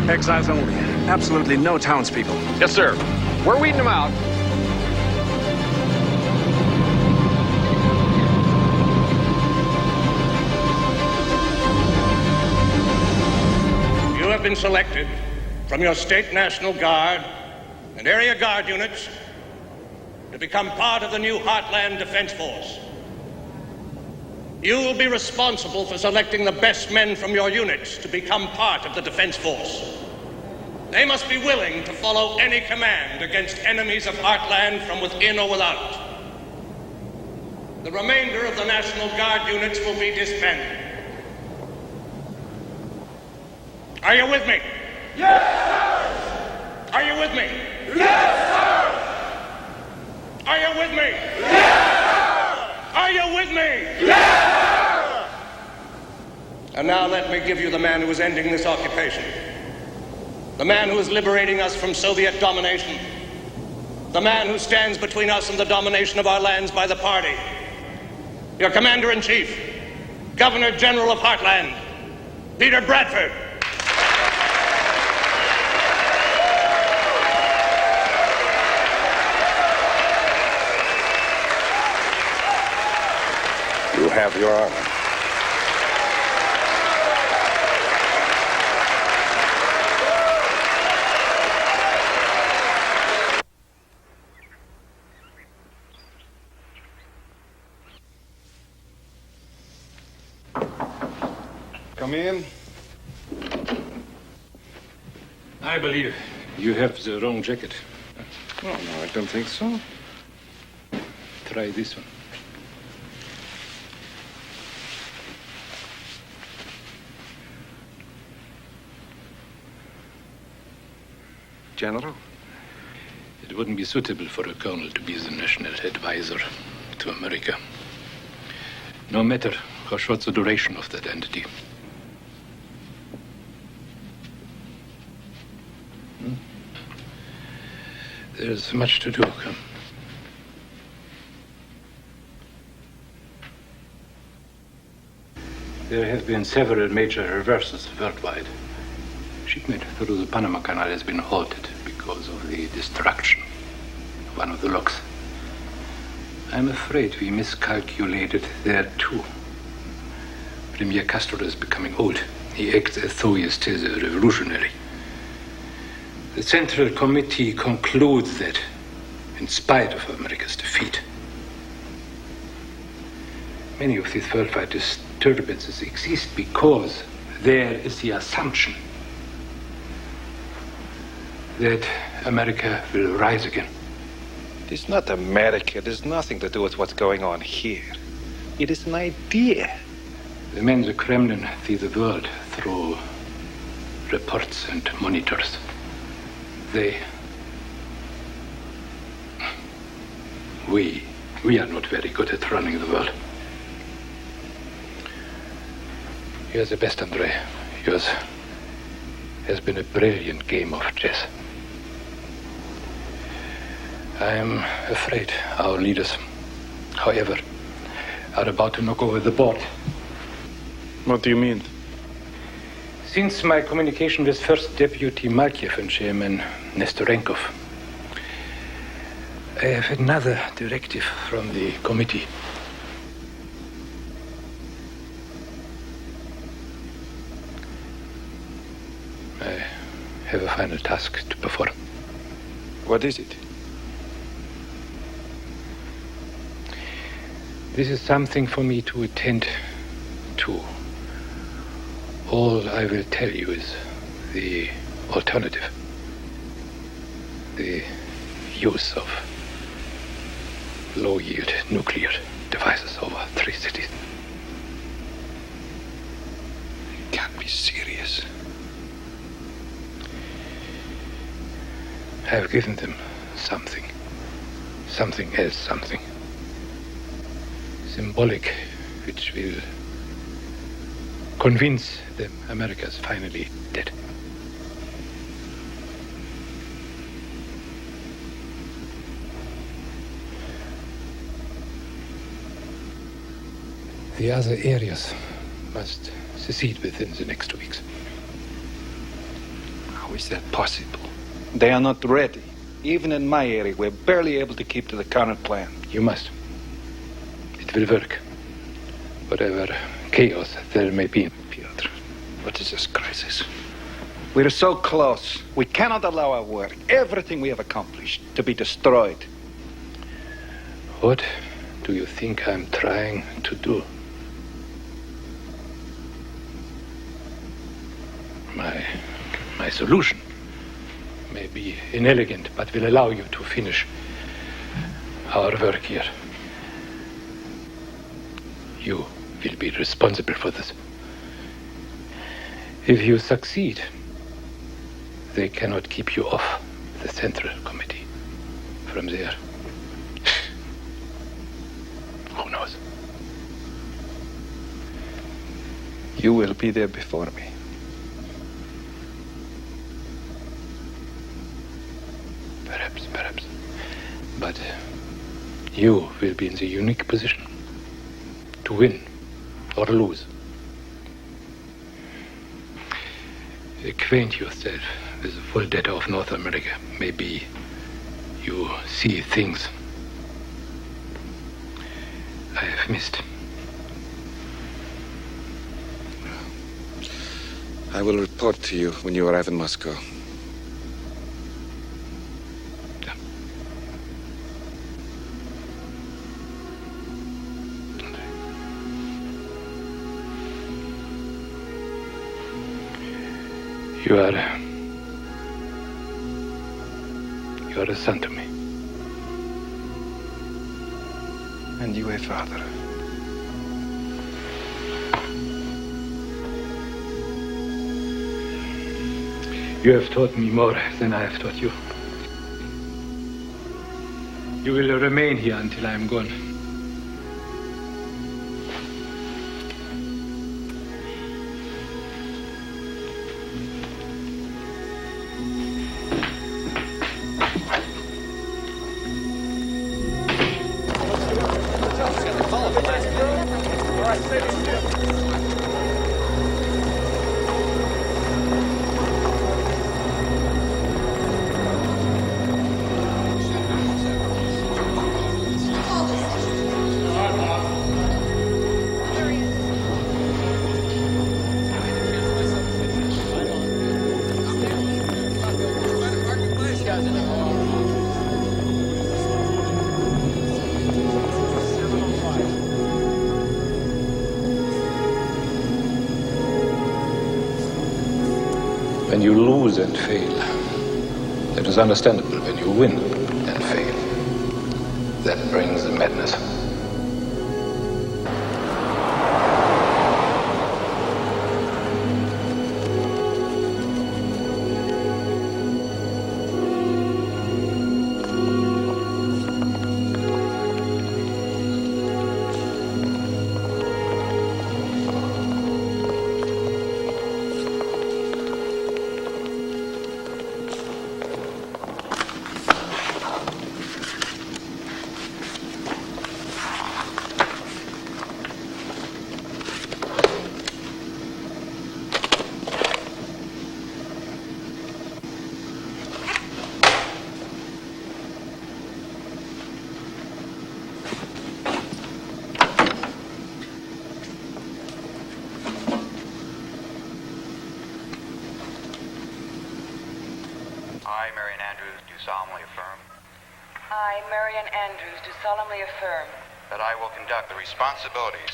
Exiles only. Absolutely no townspeople. Yes, sir. We're weeding them out. You have been selected from your state National Guard and area guard units to become part of the new Heartland Defense Force. You will be responsible for selecting the best men from your units to become part of the Defense Force. They must be willing to follow any command against enemies of Heartland from within or without. The remainder of the National Guard units will be disbanded. Are you with me? Yes, sir! Are you with me? Yes, sir! Are you with me? Yes, Are you with me? Yes, sir! And now let me give you the man who is ending this occupation. The man who is liberating us from Soviet domination. The man who stands between us and the domination of our lands by the party. Your Commander-in-Chief, Governor-General of Heartland, Peter Bradford. You have your honor. Come in. I believe you have the wrong jacket. Oh, no, I don't think so. Try this one. General? It wouldn't be suitable for a colonel to be the national advisor to America. No matter how short the duration of that entity. There's much to do. Come. There have been several major reversals worldwide. Shipment through the Panama Canal has been halted because of the destruction of one of the locks. I'm afraid we miscalculated there too. Premier Castro is becoming old. He acts as though he is still a revolutionary. The Central Committee concludes that, in spite of America's defeat, many of these worldwide disturbances exist because there is the assumption that America will rise again. It is not America. It has nothing to do with what's going on here. It is an idea. The men in the Kremlin see the world through reports and monitors. We are not very good at running the world. You're the best, Andre. Yours has been a brilliant game of chess. I'm afraid our leaders, however, are about to knock over the board. What do you mean? Since my communication with First Deputy Malkiev and Chairman Nestorenkov, I have another directive from the committee. I have a final task to perform. What is it? This is something for me to attend to. All I will tell you is the alternative. The use of low-yield nuclear devices over 3 cities. You can't be serious. I have given them something. Something else, something. Symbolic, which will convince them America's finally dead. The other areas must secede within the next 2 weeks. How is that possible? They are not ready. Even in my area, we're barely able to keep to the current plan. You must. It will work. Whatever chaos there may be. Piotr, what is this crisis? We're so close. We cannot allow our work, everything we have accomplished, to be destroyed. What do you think I'm trying to do? My solution may be inelegant, but will allow you to finish our work here. You will be responsible for this. If you succeed, they cannot keep you off the Central Committee. From there, who knows? You will be there before me. Perhaps. But you will be in the unique position to win or lose. Acquaint yourself with the full data of North America. Maybe you see things I have missed. I will report to you when you arrive in Moscow. You are a son to me. And you a father. You have taught me more than I have taught you. You will remain here until I am gone. When you lose and fail, that is understandable. When you win and fail, that brings the madness. I, Marian Andrews, do solemnly affirm that I will conduct the responsibilities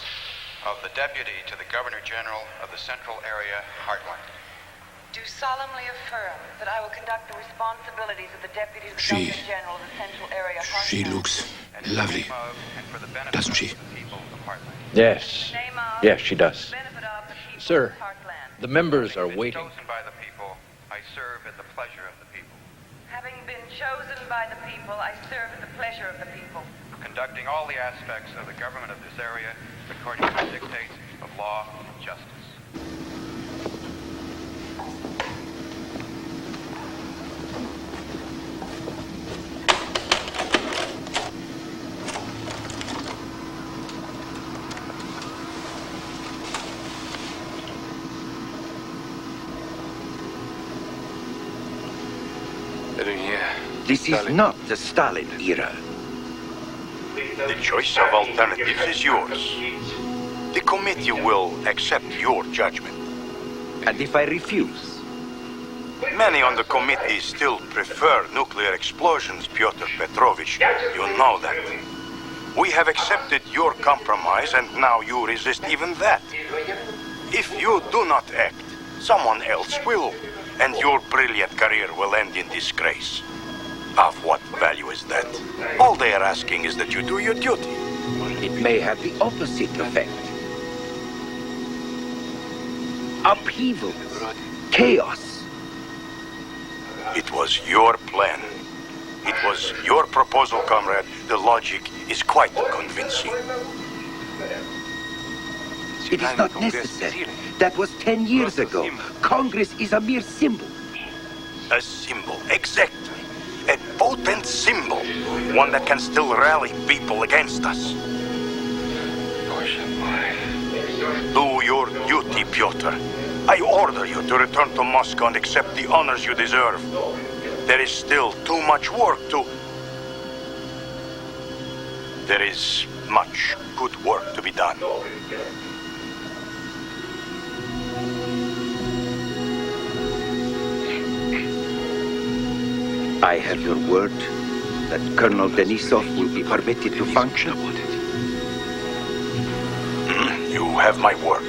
of the Deputy to the Governor General of the Central Area Heartland. Do solemnly affirm that I will conduct the responsibilities of the Deputy to the Governor General of the Central Area Heartland. She looks lovely, doesn't she? Yes. Yes, she does. Sir, the members are waiting. Chosen by the people, I serve at the pleasure of the people. Having been chosen by the people, I serve at the pleasure of the people. Conducting all the aspects of the government of this area according to the dictates of law and justice. This is not the Stalin era. The choice of alternatives is yours. The committee will accept your judgment. And if I refuse? Many on the committee still prefer nuclear explosions, Pyotr Petrovich. You know that. We have accepted your compromise, and now you resist even that. If you do not act, someone else will, and your brilliant career will end in disgrace. Of what value is that? All they are asking is that you do your duty. It may have the opposite effect. Upheaval. Chaos. It was your plan. It was your proposal, comrade. The logic is quite convincing. It is not necessary. That was 10 years ago. Congress is a mere symbol. A symbol, exactly. A potent symbol. One that can still rally people against us. Do your duty, Pyotr. I order you to return to Moscow and accept the honors you deserve. There is still too much work to... There is much good work to be done. I have your word that Colonel Denisov will be permitted to function. You have my word.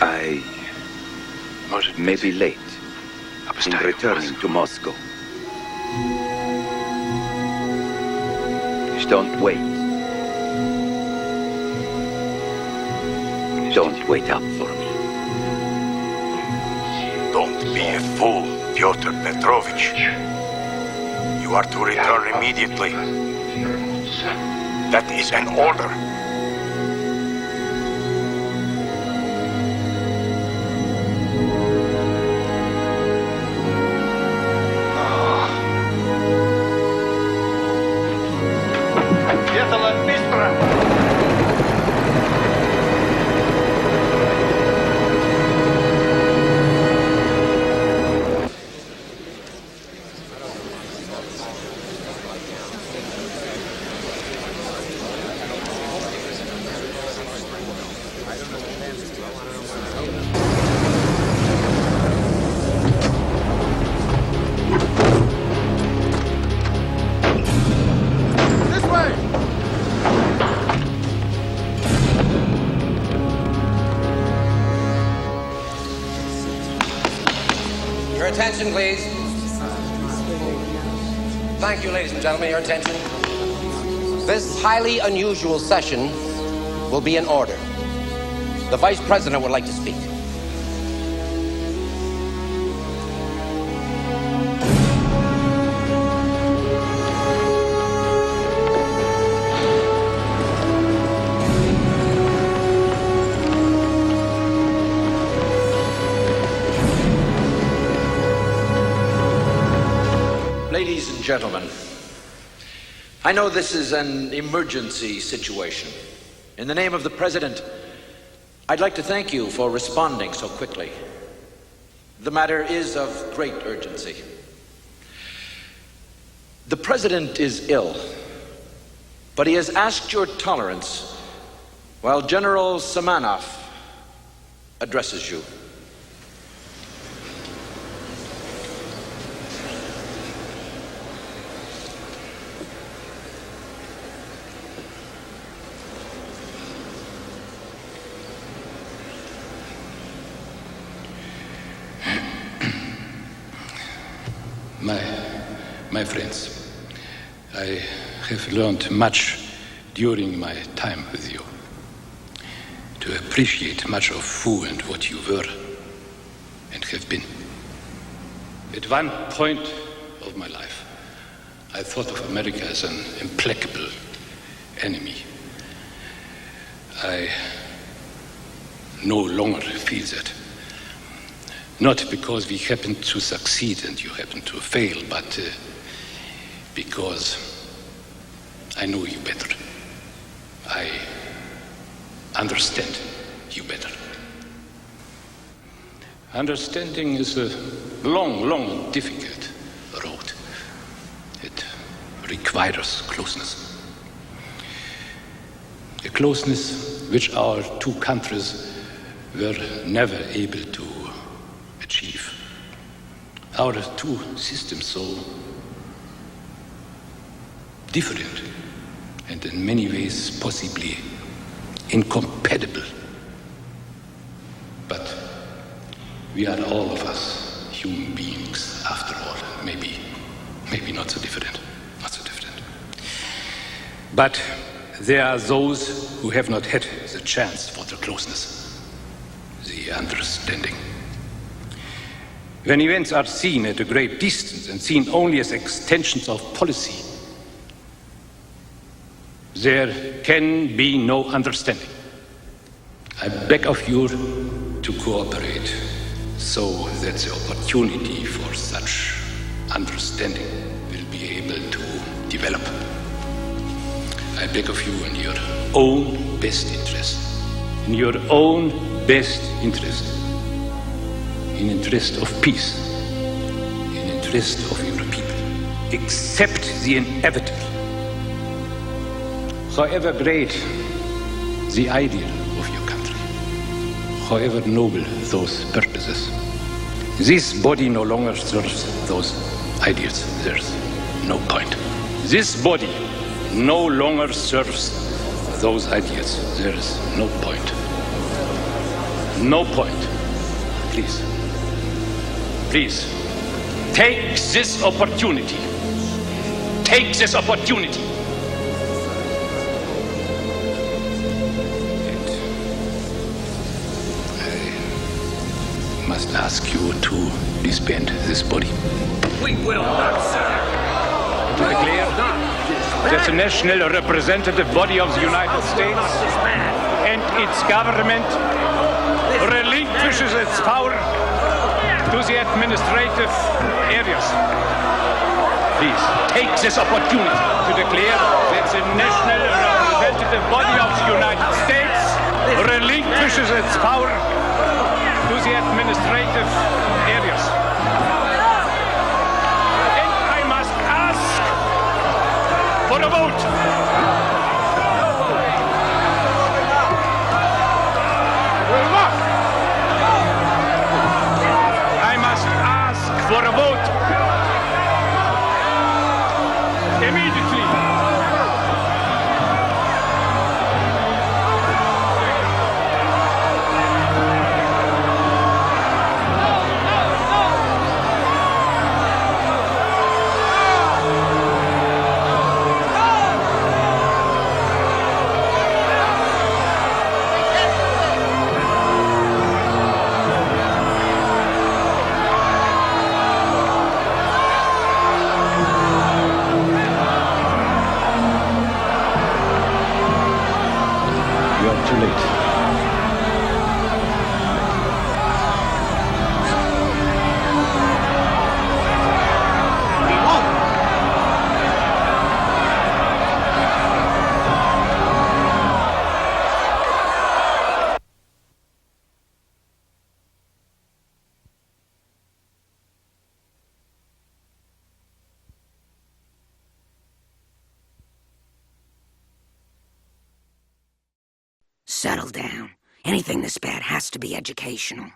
I may be late in returning to Moscow. Don't wait. Don't wait up for me. Don't be a fool, Pyotr Petrovich. You are to return immediately. That is an order. Attention, please. Thank you, ladies and gentlemen, your attention. This highly unusual session will be in order. The Vice President would like to speak. Ladies and gentlemen, I know this is an emergency situation. In the name of the President, I'd like to thank you for responding so quickly. The matter is of great urgency. The President is ill, but he has asked your tolerance while General Samanov addresses you. My friends, I have learned much during my time with you. To appreciate much of who and what you were and have been. At one point of my life, I thought of America as an implacable enemy. I no longer feel that. Not because we happen to succeed and you happen to fail, but because I know you better. I understand you better. Understanding is a long, difficult road. It requires closeness. A closeness which our two countries were never able to achieve. Our two systems so different and in many ways possibly incompatible. But we are all of us human beings after all. Maybe not so different. But there are those who have not had the chance for the closeness, the understanding. When events are seen at a great distance and seen only as extensions of policy, there can be no understanding. I beg of you to cooperate so that the opportunity for such understanding will be able to develop. I beg of you in your own best interest, in interest of peace, in interest of your people. Accept the inevitable. However great the ideal of your country, however noble those purposes, this body no longer serves those ideals. There's no point. This body no longer serves those ideals. There is no point. No point. Please, take this opportunity. Take this opportunity. I must ask you to disband this body. We will not, sir. To declare that the national representative body of the United States and its government relinquishes its power to the administrative areas. Please, take this opportunity to declare that the national representative body of the United States relinquishes its power to the administrative areas. And I must ask for a vote. I must ask for a vote. Immediately. Settle down. Anything this bad has to be educational.